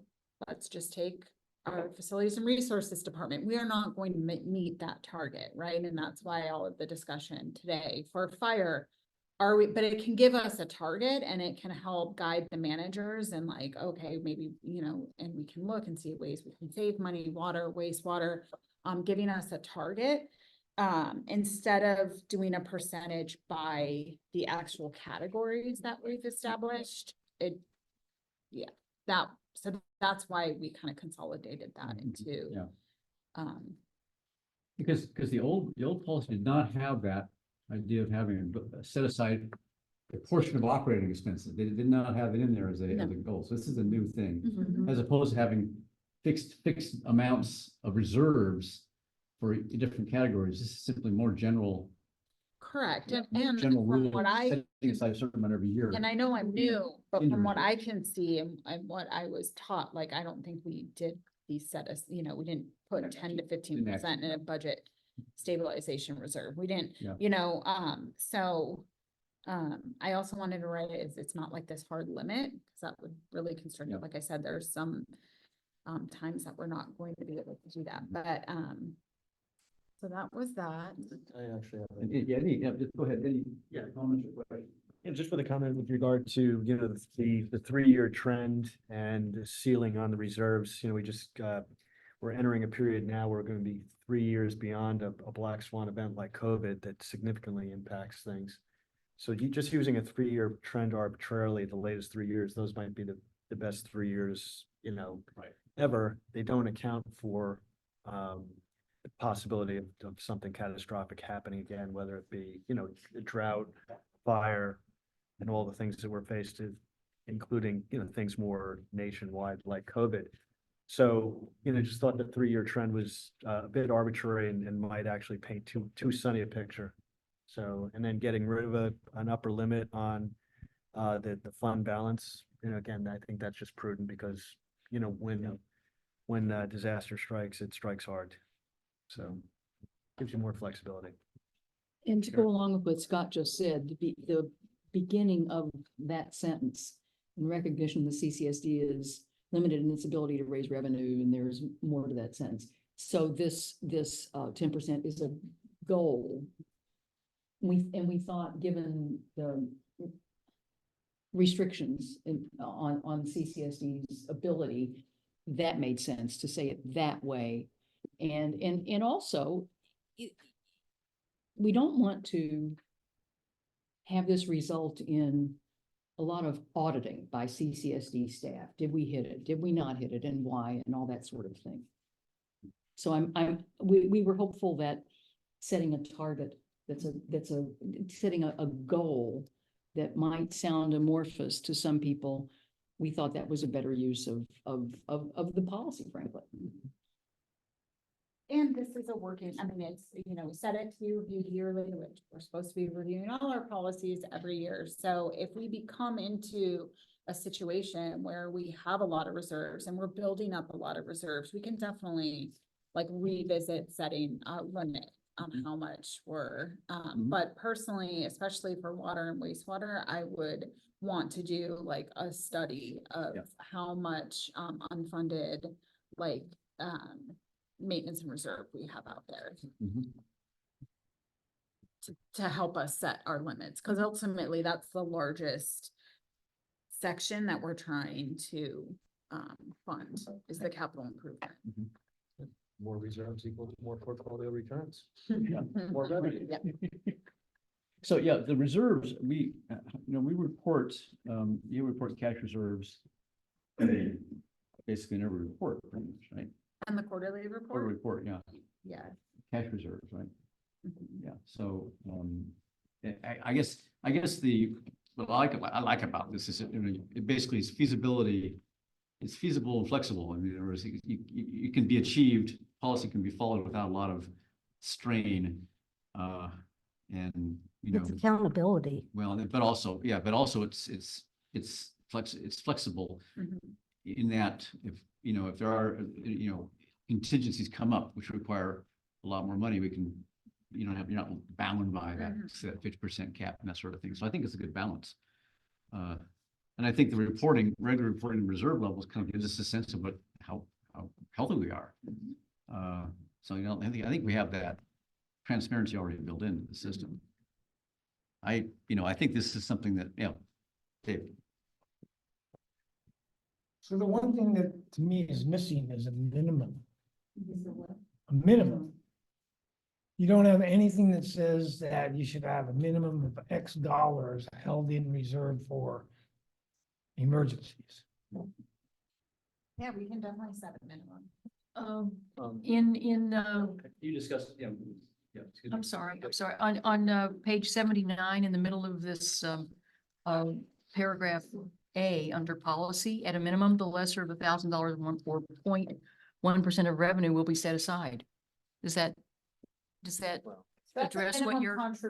let's just take our facilities and resources department. We are not going to meet that target, right? And that's why all of the discussion today for fire, but it can give us a target, and it can help guide the managers and like, okay, maybe, and we can look and see ways we can save money, water, wastewater, giving us a target, instead of doing a percentage by the actual categories that we've established. So that's why we kind of consolidated that into, because the old policy did not have that idea of having a set aside a portion of operating expenses. They did not have it in there as a goal. So this is a new thing, as opposed to having fixed amounts of reserves for different categories. This is simply more general. Correct. And from general rule, what setting aside a certain amount every year. And I know I'm new, but from what I can see and what I was taught, like, I don't think we did these we didn't put 10 to 15% in a budget stabilization reserve. We didn't, Yeah. you know, so I also wanted to write it as it's not like this hard limit, because that would really concern me. Yeah. Like I said, there's some times that we're not going to be able to do that, but so that was that. I actually have. Yeah, just go ahead. Any comments or questions? Yeah, just for the comment with regard to, you know, the 3-year trend and the ceiling on the reserves, you know, we just, we're entering a period now where we're going to be 3 years beyond a black swan event like COVID that significantly impacts things. So just using a 3-year trend arbitrarily, the latest 3 years, those might be the best 3 years, you know, ever. They don't account for, the possibility of something catastrophic happening again, whether it be, you know, the drought, fire, and all the things that we're faced with, including, you know, things more nationwide like COVID. So, you know, just thought the 3-year trend was a bit arbitrary and might actually paint too sunny a picture. So, and then getting rid of an upper limit on the fund balance, you know, again, I think that's just prudent because, you know, when disaster strikes, it strikes hard. So gives you more flexibility. And to go along with what Scott just said, the beginning of that sentence, in recognition the CCSD is limited in its ability to raise revenue, and there's more to that sentence. So this 10% is a goal. We thought, given the restrictions on CCSD's ability, that made sense to say it that way. And also, we don't want to have this result in a lot of auditing by CCSD staff. Did we hit it? Did we not hit it? And why? And all that sort of thing. So we were hopeful that setting a target setting a goal that might sound amorphous to some people, we thought that was a better use of the policy, frankly. And this is a working, I mean, it's, you know, we set it to be reviewed yearly, which we're supposed to be reviewing all our policies every year. So if we become into a situation where we have a lot of reserves and we're building up a lot of reserves, we can definitely like revisit setting a limit on how much we're, but personally, especially for water and wastewater, I would want to do like a study of how much unfunded, like, maintenance and reserve we have out there to help us set our limits, because ultimately that's the largest section that we're trying to fund is the capital improvement. More reserves equals more portfolio returns. More revenue. Yeah. So yeah, the reserves, we report, you report cash reserves basically in every report, pretty much, right? And the quarterly Or report? report, yeah. Yeah. Cash reserves, right? Yeah, so, I guess what I like about this is, it basically is feasibility. It's feasible and flexible. I mean, in other words, it can be achieved, policy can be followed without a lot of strain. And, you know. It's accountability. Well, but also it's flexible in that if there are, contingencies come up, which require a lot more money, we can, you're not bound by that 50% cap and that sort of thing. So I think it's a good balance. And I think the regular reporting reserve levels kind of gives us a sense of how healthy we are. So, I think we have that transparency already built into the system. I think this is something that, Dave. So the one thing that to me is missing is a minimum. A minimum. You don't have anything that says that you should have a minimum of X dollars held in reserve for emergencies. Yeah, we can definitely set a minimum. You discussed, I'm sorry, on page 79, in the middle of this paragraph A, under policy, at a minimum, the lesser of $1,000 or 0.1% of revenue will be set aside. Does that address what you're? That's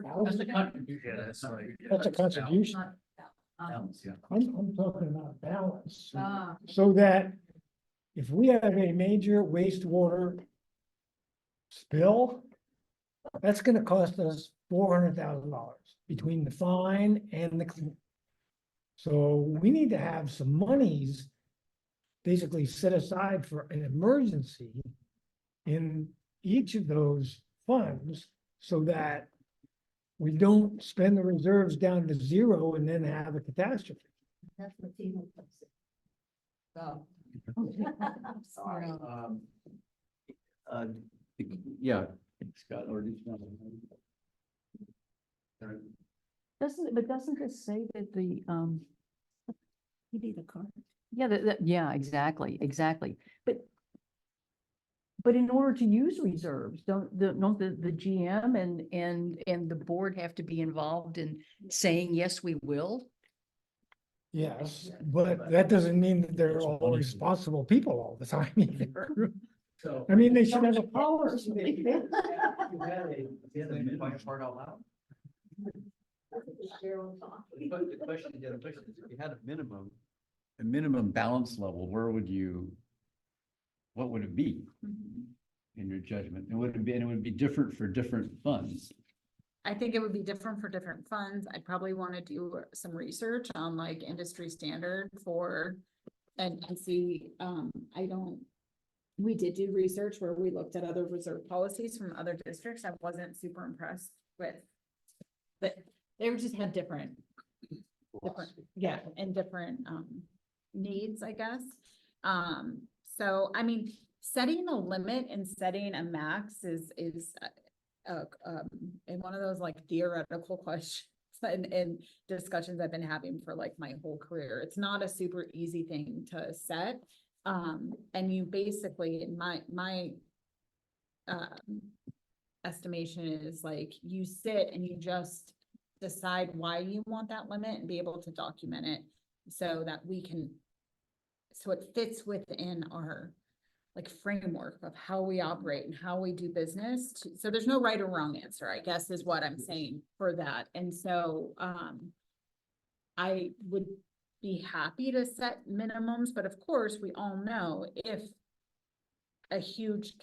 a contribution. I'm talking about balance. So that if we have a major wastewater spill, That's gonna cost us $400,000 between the fine and the clean. So we need to have some monies basically set aside for an emergency in each of those funds so that we don't spend the reserves down to zero and then have a catastrophe. That's what Timo said. So. I'm sorry. Yeah, Scott, or did you? Doesn't this say that the, You need a card. yeah, yeah, exactly. But in order to use reserves, don't the GM and the board have to be involved in saying, yes, we will? Yes, but that doesn't mean that they're all responsible people all the time either. So. I mean, they should have a policy. But the question is, if you had a minimum balance level, where would you, what would it be in your judgment? And would it be, and it would be different for different funds? I think it would be different for different funds. I'd probably want to do some research on like industry standard for, and see, we did do research where we looked at other reserve policies from other districts. I wasn't super impressed with, but they just had different, yeah, and different, needs, I guess. So, I mean, setting a limit and setting a max is in one of those like theoretical questions and discussions I've been having for like my whole career. It's not a super easy thing to set. And you basically, in my estimation is like, you sit and you just decide why you want that limit and be able to document it so that we can, so it fits within our like framework of how we operate and how we do business. So there's no right or wrong answer, I guess, is what I'm saying for that. And so, I would be happy to set minimums, but of course, we all know if a huge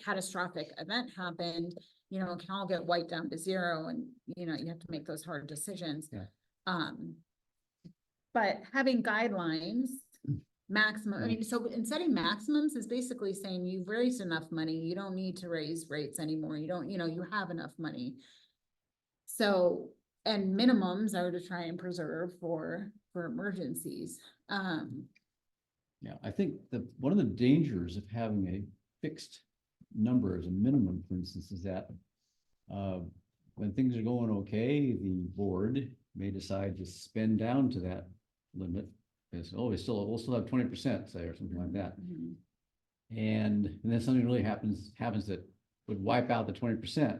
catastrophic event happened, you know, it can all get wiped down to zero and, you know, you have to make those hard decisions. Yeah. But having guidelines, maximum, I mean, so in setting maximums is basically saying you've raised enough money, you don't need to raise rates anymore. You don't, you know, you have enough money. So, and minimums are to try and preserve for emergencies. Yeah, I think one of the dangers of having a fixed number as a minimum, for instance, is that when things are going okay, the board may decide to spend down to that limit. Because, oh, we'll still have 20%, say, or something like that. And then something really happens that would wipe out the 20%.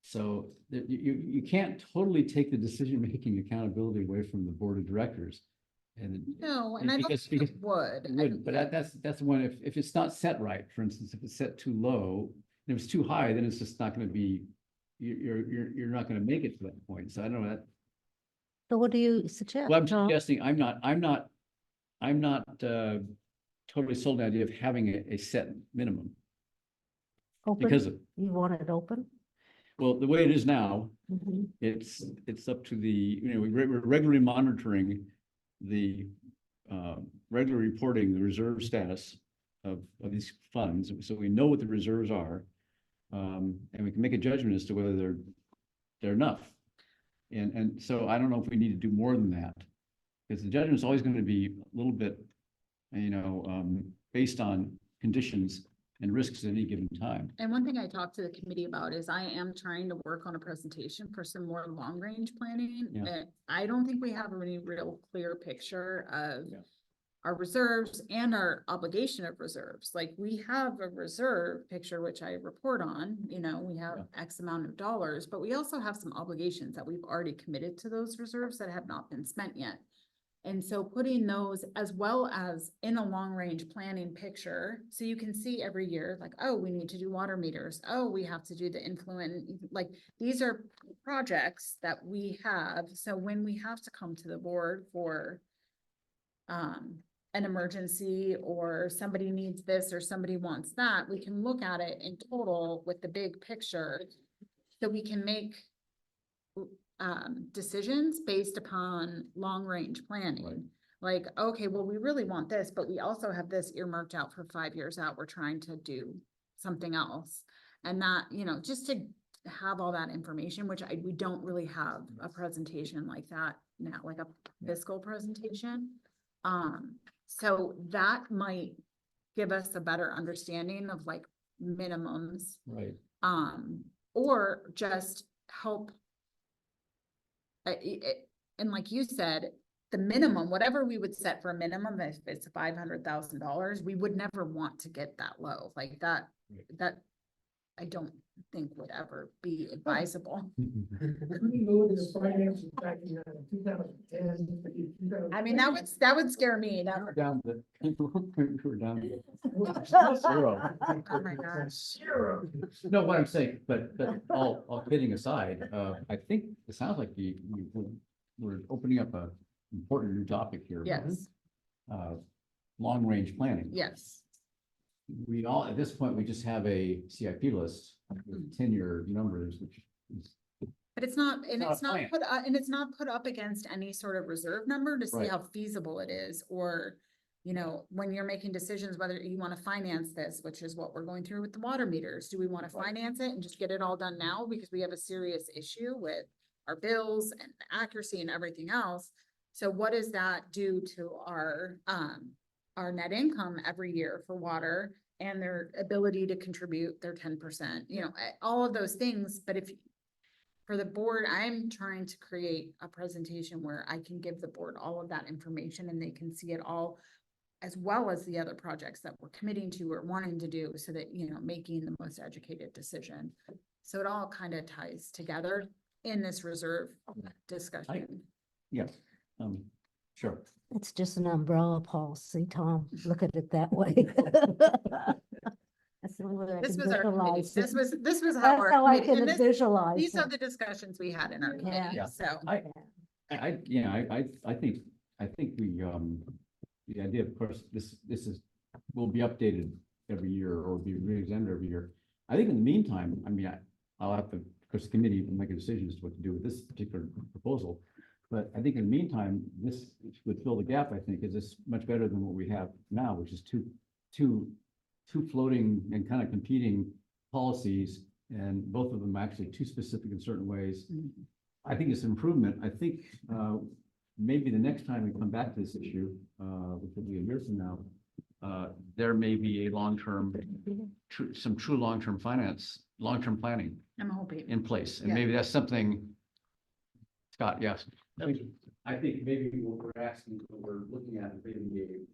So you can't totally take the decision-making accountability away from the board of directors. And no, and I don't think it would. But that's when, if it's not set right, for instance, if it's set too low, and if it's too high, then it's just not going to be, you're not going to make it to that point. So I don't know that. So what do you suggest? Well, I'm suggesting, I'm not totally sold on the idea of having a set minimum. Open? Because You want it open? well, the way it is now, Mhm. it's up to the, you know, we're regularly monitoring the regularly reporting the reserve status of these funds, so we know what the reserves are, and we can make a judgment as to whether they're enough. And so I don't know if we need to do more than that, because the judgment is always going to be a little bit, you know, based on conditions and risks at any given time. And one thing I talked to the committee about is I am trying to work on a presentation for some more long-range planning. Yeah. I don't think we have any real clear picture of Yeah. our reserves and our obligation of reserves. Like, we have a reserve picture, which I report on, you know, we have X amount of dollars, but we also have some obligations that we've already committed to those reserves that have not been spent yet. And so putting those as well as in a long-range planning picture, so you can see every year, like, oh, we need to do water meters. Oh, we have to do the influent, like, these are projects that we have. So when we have to come to the board for an emergency or somebody needs this or somebody wants that, we can look at it in total with the big picture. So we can make decisions based upon long-range planning. Like, okay, well, we really want this, but we also have this earmarked out for 5 years out. We're trying to do something else. And that, you know, just to have all that information, which we don't really have a presentation like that now, like a fiscal presentation. So that might give us a better understanding of like minimums. Right. Or just help. And like you said, the minimum, whatever we would set for a minimum, if it's $500,000, we would never want to get that low like that. That I don't think would ever be advisable. I mean, that would scare me. That would. Down the, we're down to Zero. Oh my gosh. No, what I'm saying, but all kidding aside, I think it sounds like we're opening up a important new topic here. Yes. Long-range planning. Yes. We all, at this point, we just have a CIP list with 10-year numbers, which is. But it's not, and It's it's not a not put, and it's not put up against any sort of reserve number to see Right. how feasible it is, or, you know, when you're making decisions, whether you want to finance this, which is what we're going through with the water meters. Do we want to finance it and just get it all done now? Because we have a serious issue with our bills and accuracy and everything else. So what does that do to our net income every year for water and their ability to contribute their 10%, you know, all of those things. But if for the board, I'm trying to create a presentation where I can give the board all of that information and they can see it all, as well as the other projects that we're committing to or wanting to do, so that, you know, making the most educated decision. So it all kind of ties together in this reserve discussion. Yes, sure. It's just an umbrella policy, Tom. Look at it that way. That's the only way I This can was our committee. visualize it. This was how That's our how I committee, and can this, visualize these are it. the discussions we had in our Yeah. committee, so. I think we, the idea, of course, this will be updated every year or be re-examined every year. I think in the meantime, I mean, I'll have to, of course, the committee will make a decision as to what to do with this particular proposal. But I think in the meantime, this would fill the gap, I think, is this much better than what we have now, which is two floating and kind of competing policies, and both of them actually too specific in certain ways. I think it's an improvement. I think maybe the next time we come back to this issue, which will be a year from now, there may be a long-term, some true long-term planning I'm hoping. in place. And Yeah. maybe that's something, Scott, yes. I think maybe what we're asking, what we're looking at, is maybe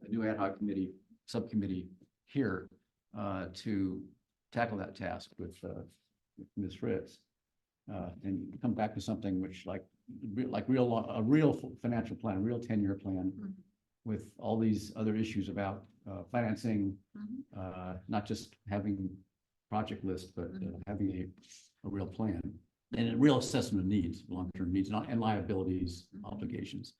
a new ad hoc committee, subcommittee here to tackle that task with Ms. Fritz. And come back to something which a real financial plan, a real 10-year plan with all these other issues about financing, not just having project list, but having a real plan and a real assessment of needs, long-term needs and liabilities, obligations.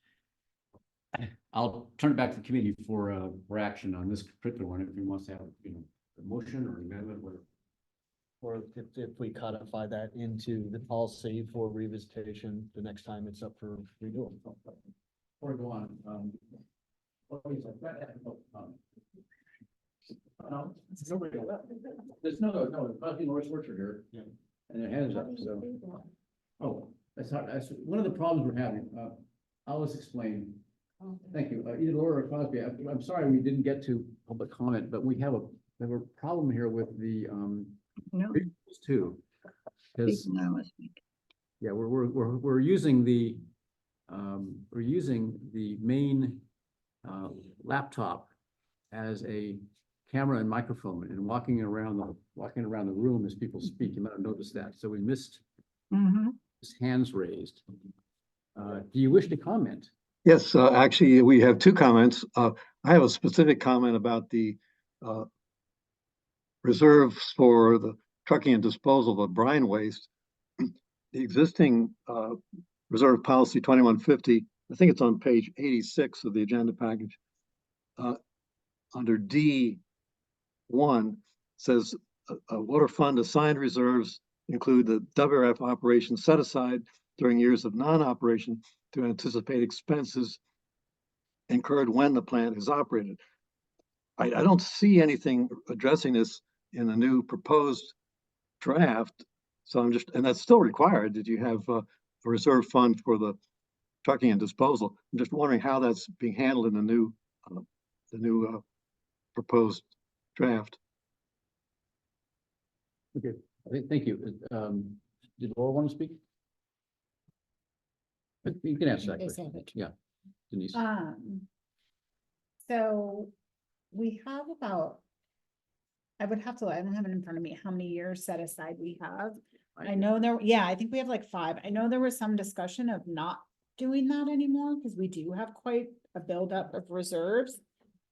I'll turn it back to the committee for action on this particular one. If he wants to have, you know, a motion or amendment, whatever. Or if we codify that into the policy for revisitation, the next time it's up for renewal. Or go on. There's no, Crosby Norris Orchard here. Yeah. And their hands up, so. Oh, that's one of the problems we're having. I'll just explain. Thank you. Either Laura or Crosby, I'm sorry we didn't get to public comment, but we have a problem here with the too. Because yeah, we're using the main laptop as a camera and microphone and walking around the room as people speak. You might have noticed that. So we missed his hands raised. Do you wish to comment? Yes, actually, we have two comments. I have a specific comment about the reserves for the trucking and disposal of brine waste. The existing reserve policy 2150, I think it's on page 86 of the agenda package, under D1 says a water fund assigned reserves include the WRF operations set aside during years of non-operation to anticipate expenses incurred when the plant is operated. I don't see anything addressing this in the new proposed draft. So I'm just, and that's still required that you have a reserve fund for the trucking and disposal. I'm just wondering how that's being handled in the new proposed draft. Okay, thank you. Did Laura want to speak? You can answer that question. Yeah, Denise. So we have about, I would have to, I don't have it in front of me, how many years set aside we have. I know there, yeah, I think we have like 5. I know there was some discussion of not doing that anymore because we do have quite a buildup of reserves.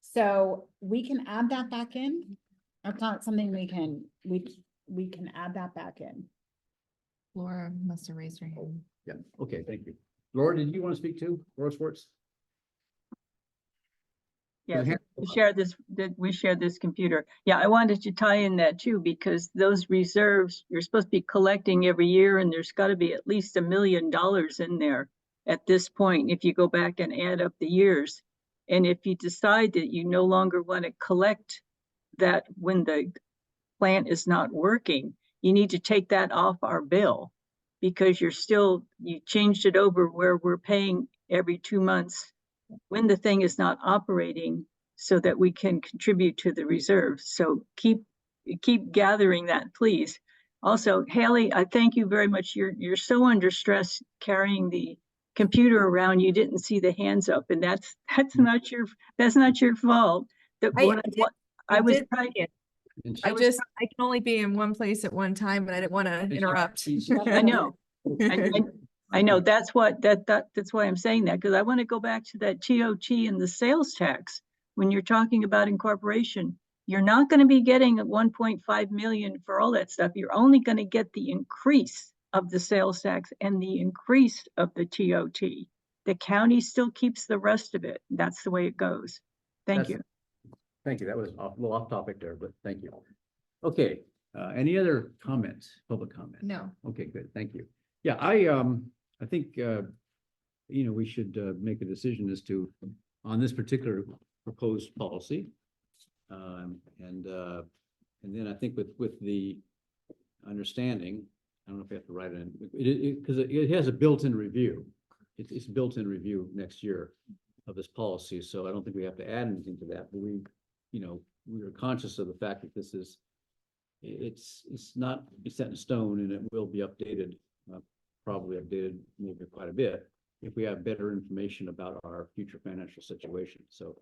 So we can add that back in. That's not something we can add that back in. Laura must have raised her hand. Yeah, okay, thank you. Laura, did you want to speak too? Laura Schwartz? Yeah, we share this computer. Yeah, I wanted to tie in that too, because those reserves, you're supposed to be collecting every year, and there's got to be at least $1 million in there at this point, if you go back and add up the years. And if you decide that you no longer want to collect that when the plant is not working, you need to take that off our bill, because you changed it over where we're paying every 2 months when the thing is not operating, so that we can contribute to the reserve. So keep gathering that, please. Also, Haley, I thank you very much. You're so under stress carrying the computer around. You didn't see the hands up, and that's not your fault. I can only be in one place at one time, and I didn't want to interrupt. I know. I know that's why I'm saying that, because I want to go back to that TOT and the sales tax. When you're talking about incorporation, you're not going to be getting 1.5 million for all that stuff. You're only going to get the increase of the sales tax and the increase of the TOT. The county still keeps the rest of it. That's the way it goes. Thank you. Thank you. That was a little off topic there, but thank you. Okay, any other comments, public comments? No. Okay, good. Thank you. Yeah, I think, we should make a decision as to, on this particular proposed policy. And then I think with the understanding, I don't know if you have to write it in, because it has a built-in review. It's a built-in review next year of this policy. So I don't think we have to add anything to that, but we are conscious of the fact that this is, it's not set in stone, and it will be updated, probably updated maybe quite a bit if we have better information about our future financial situation. So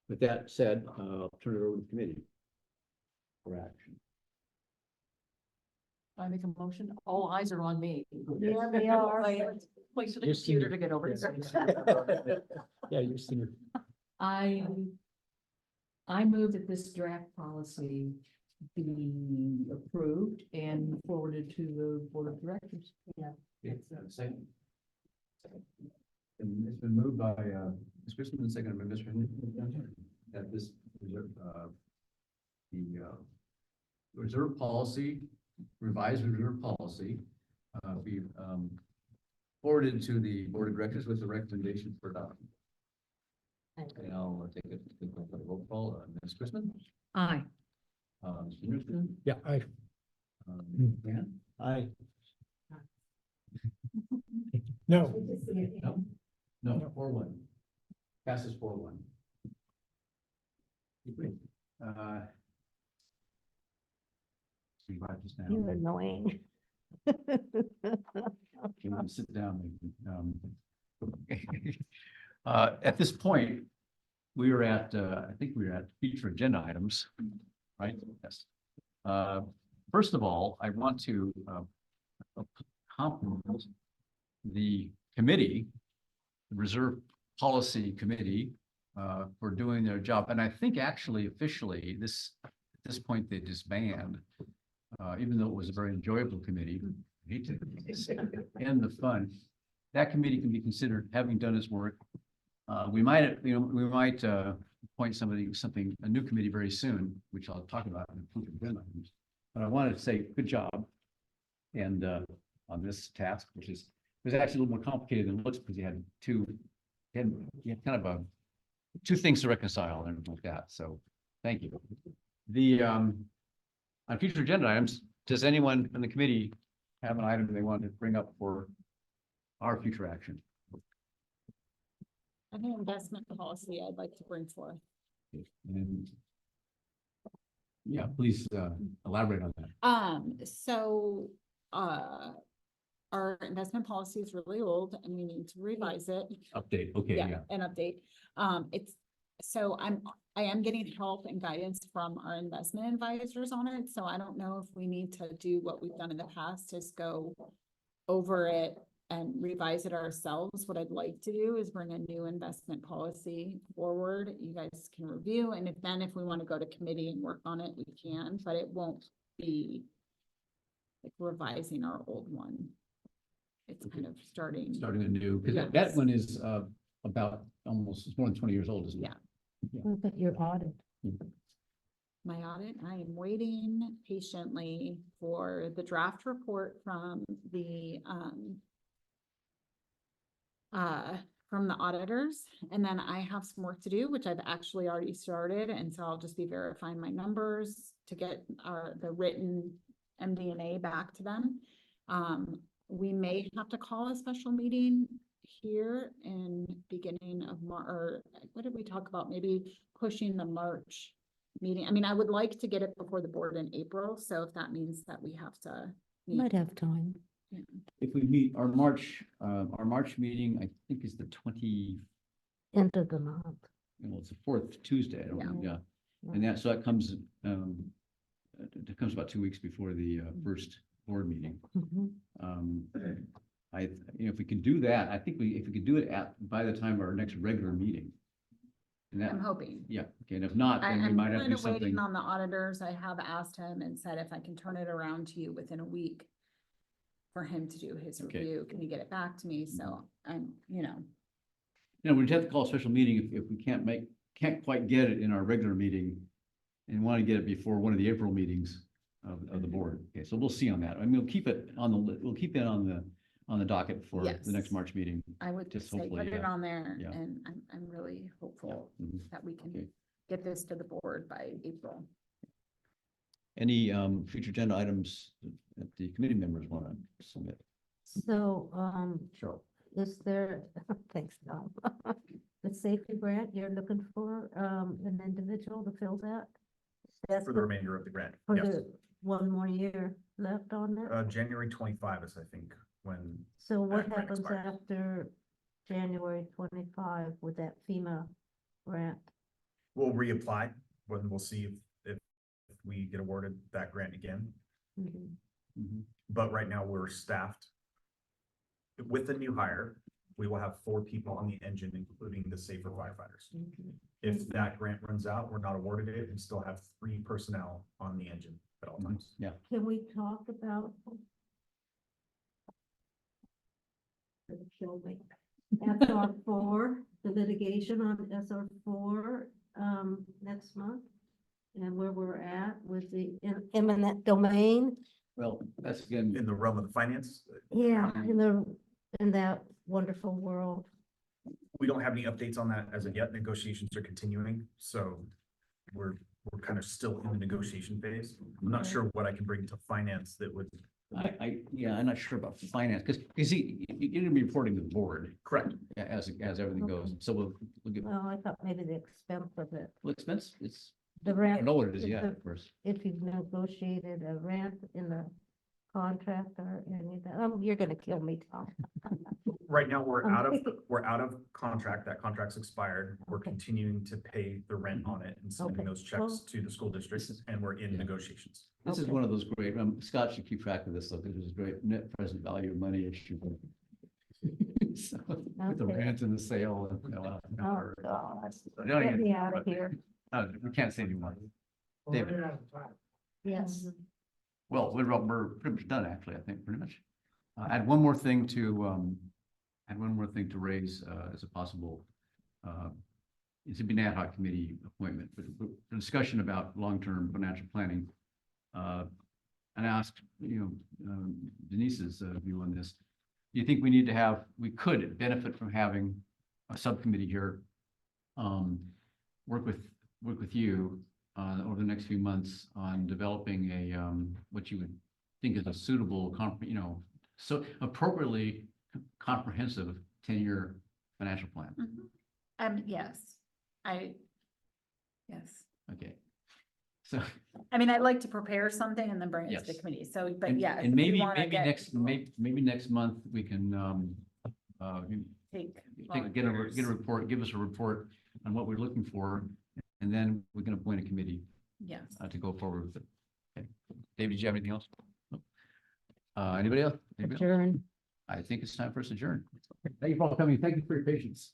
with that said, I'll turn it over to the committee for action. I make a motion. All eyes are on me. Yeah, they are. Place of the computer to get over here. Yeah, you're senior. I move that this draft policy be approved and forwarded to the board of directors. Yeah. Second. And it's been moved by Ms. Christman and seconded by Mr. Henry that this reserve policy, revised reserve policy, be forwarded to the board of directors with the recommendation for adoption. And I'll take it to the roll call. Ms. Christman? Aye. Mr. Henderson? Yeah, aye. Dan? Aye. No. No, 4-1. Passes 4-1. You're annoying. Sit down. At this point, we are at, I think we're at future agenda items, right? Yes. First of all, I want to compliment the committee, the Reserve Policy Committee, for doing their job. And I think actually officially at this point they disband, even though it was a very enjoyable committee. I hate to end the fun. That committee can be considered having done its work. We might appoint a new committee very soon, which I'll talk about in future agenda items. But I wanted to say, good job. And on this task, which is, it was actually a little more complicated than it looks because you had kind of two things to reconcile and everything like that. So thank you. On future agenda items, does anyone in the committee have an item they want to bring up for our future action? I think investment policy I'd like to bring forth. And yeah, please elaborate on that. Our investment policy is really old and we need to revise it. Update, okay, yeah. An update. I am getting help and guidance from our investment advisors on it, so I don't know if we need to do what we've done in the past, just go over it and revise it ourselves. What I'd like to do is bring a new investment policy forward. You guys can review, and if we want to go to committee and work on it, we can, but it won't be like revising our old one. It's kind of starting anew, because that one is about it's more than 20 years old, isn't it? Yeah. What about your audit? My audit, I am waiting patiently for the draft report from the auditors. And then I have some work to do, which I've actually already started. And so I'll just be verifying my numbers to get the written MD&A back to them. We may have to call a special meeting here in beginning of March, or what did we talk about? Maybe pushing the March meeting. I mean, I would like to get it before the board in April. So if that means that we have to meet. Might have time. Yeah. If we meet our March meeting, I think is the 20. End of the month. Well, it's the 4th Tuesday. I don't know, yeah. And that comes, it comes about 2 weeks before the first board meeting. If we can do that, I think if we could do it by the time of our next regular meeting. And that, I'm hoping. Yeah, okay, and if not, then we I'm might have to do kind of waiting something. on the auditors. I have asked him and said if I can turn it around to you within a week for him to do his review. Can you get it back to me? So I'm, we'd have to call a special meeting if we can't quite get it in our regular meeting and want to get it before one of the April meetings of the board. Okay, so we'll see on that. I mean, we'll keep it on the docket for the next March meeting. I would just say hopefully, put it on there, yeah. and I'm really hopeful that we can Okay. get this to the board by April. Any future agenda items that the committee members want to submit? So, Cheryl. is there, thanks, Tom. The safety grant, you're looking for, an individual to fill that? That's For the remainder of the grant, For yes. the one more year left on it? January 25 is, I think, when. So what that grant happens expires. after January 25 with that FEMA grant? We'll reapply, when we'll see if we get awarded that grant again. But right now we're staffed. With the new hire, we will have 4 people on the engine, including the safer firefighters. If that grant runs out, we're not awarded it, and still have 3 personnel on the engine at all times. Yeah. Can we talk about? SR4, the litigation on SR4, next month? And where we're at with the eminent domain? Well, that's again. In the realm of the finance, Yeah, in that wonderful world. we don't have any updates on that as of yet. Negotiations are continuing, so we're kind of still in the negotiation phase. I'm not sure what I can bring to finance that would. I'm not sure about finance, because you're gonna be reporting to the board. Correct. As everything goes, so we'll get. Well, I thought maybe the expense of it. Well, expense, it's. The I rent. don't know what it is if yet, the- of course. If you've negotiated a rent in the contract or any of that, you're gonna kill me, Tom. Right now, we're out of contract. That contract's expired. We're continuing to pay the rent on it and sending those checks to the school districts, and we're in negotiations. This is one of those great, Scott should keep track of this, though, because it's a great net present value of money issue. So, with the rent and the sale. Oh, God. Don't Get even- me out of here. We can't say anymore. David. Yes. Well, we're pretty much done, actually, I think, pretty much. I had one more thing to raise as a possible it's a an ad hoc committee appointment, but a discussion about long-term financial planning. And asked, Denise's view on this. Do you think we need to have, we could benefit from having a subcommittee here, work with you over the next few months on developing a what you would think is a suitable, so appropriately comprehensive 10-year financial plan? Yes, yes. Okay. So, I mean, I'd like to prepare something and then bring it to the Yes. committee. So, but and, yeah. and maybe next month we can get a report, give us a report on what we're looking for, and then we can appoint a committee Yes. to go forward with it. Okay. David, did you have anything else? Anybody else? Adjourn. I think it's time for us to adjourn. Thank you for all coming. Thank you for your patience.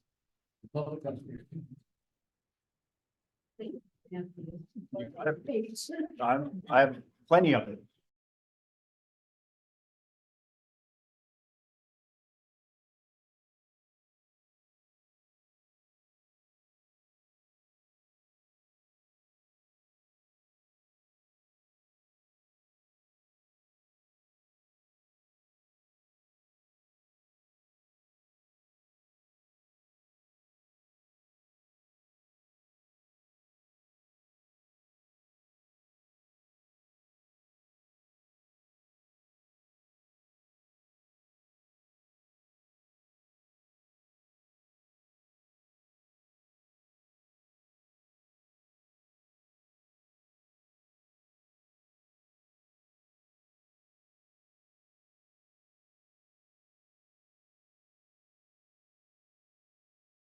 I have plenty of it.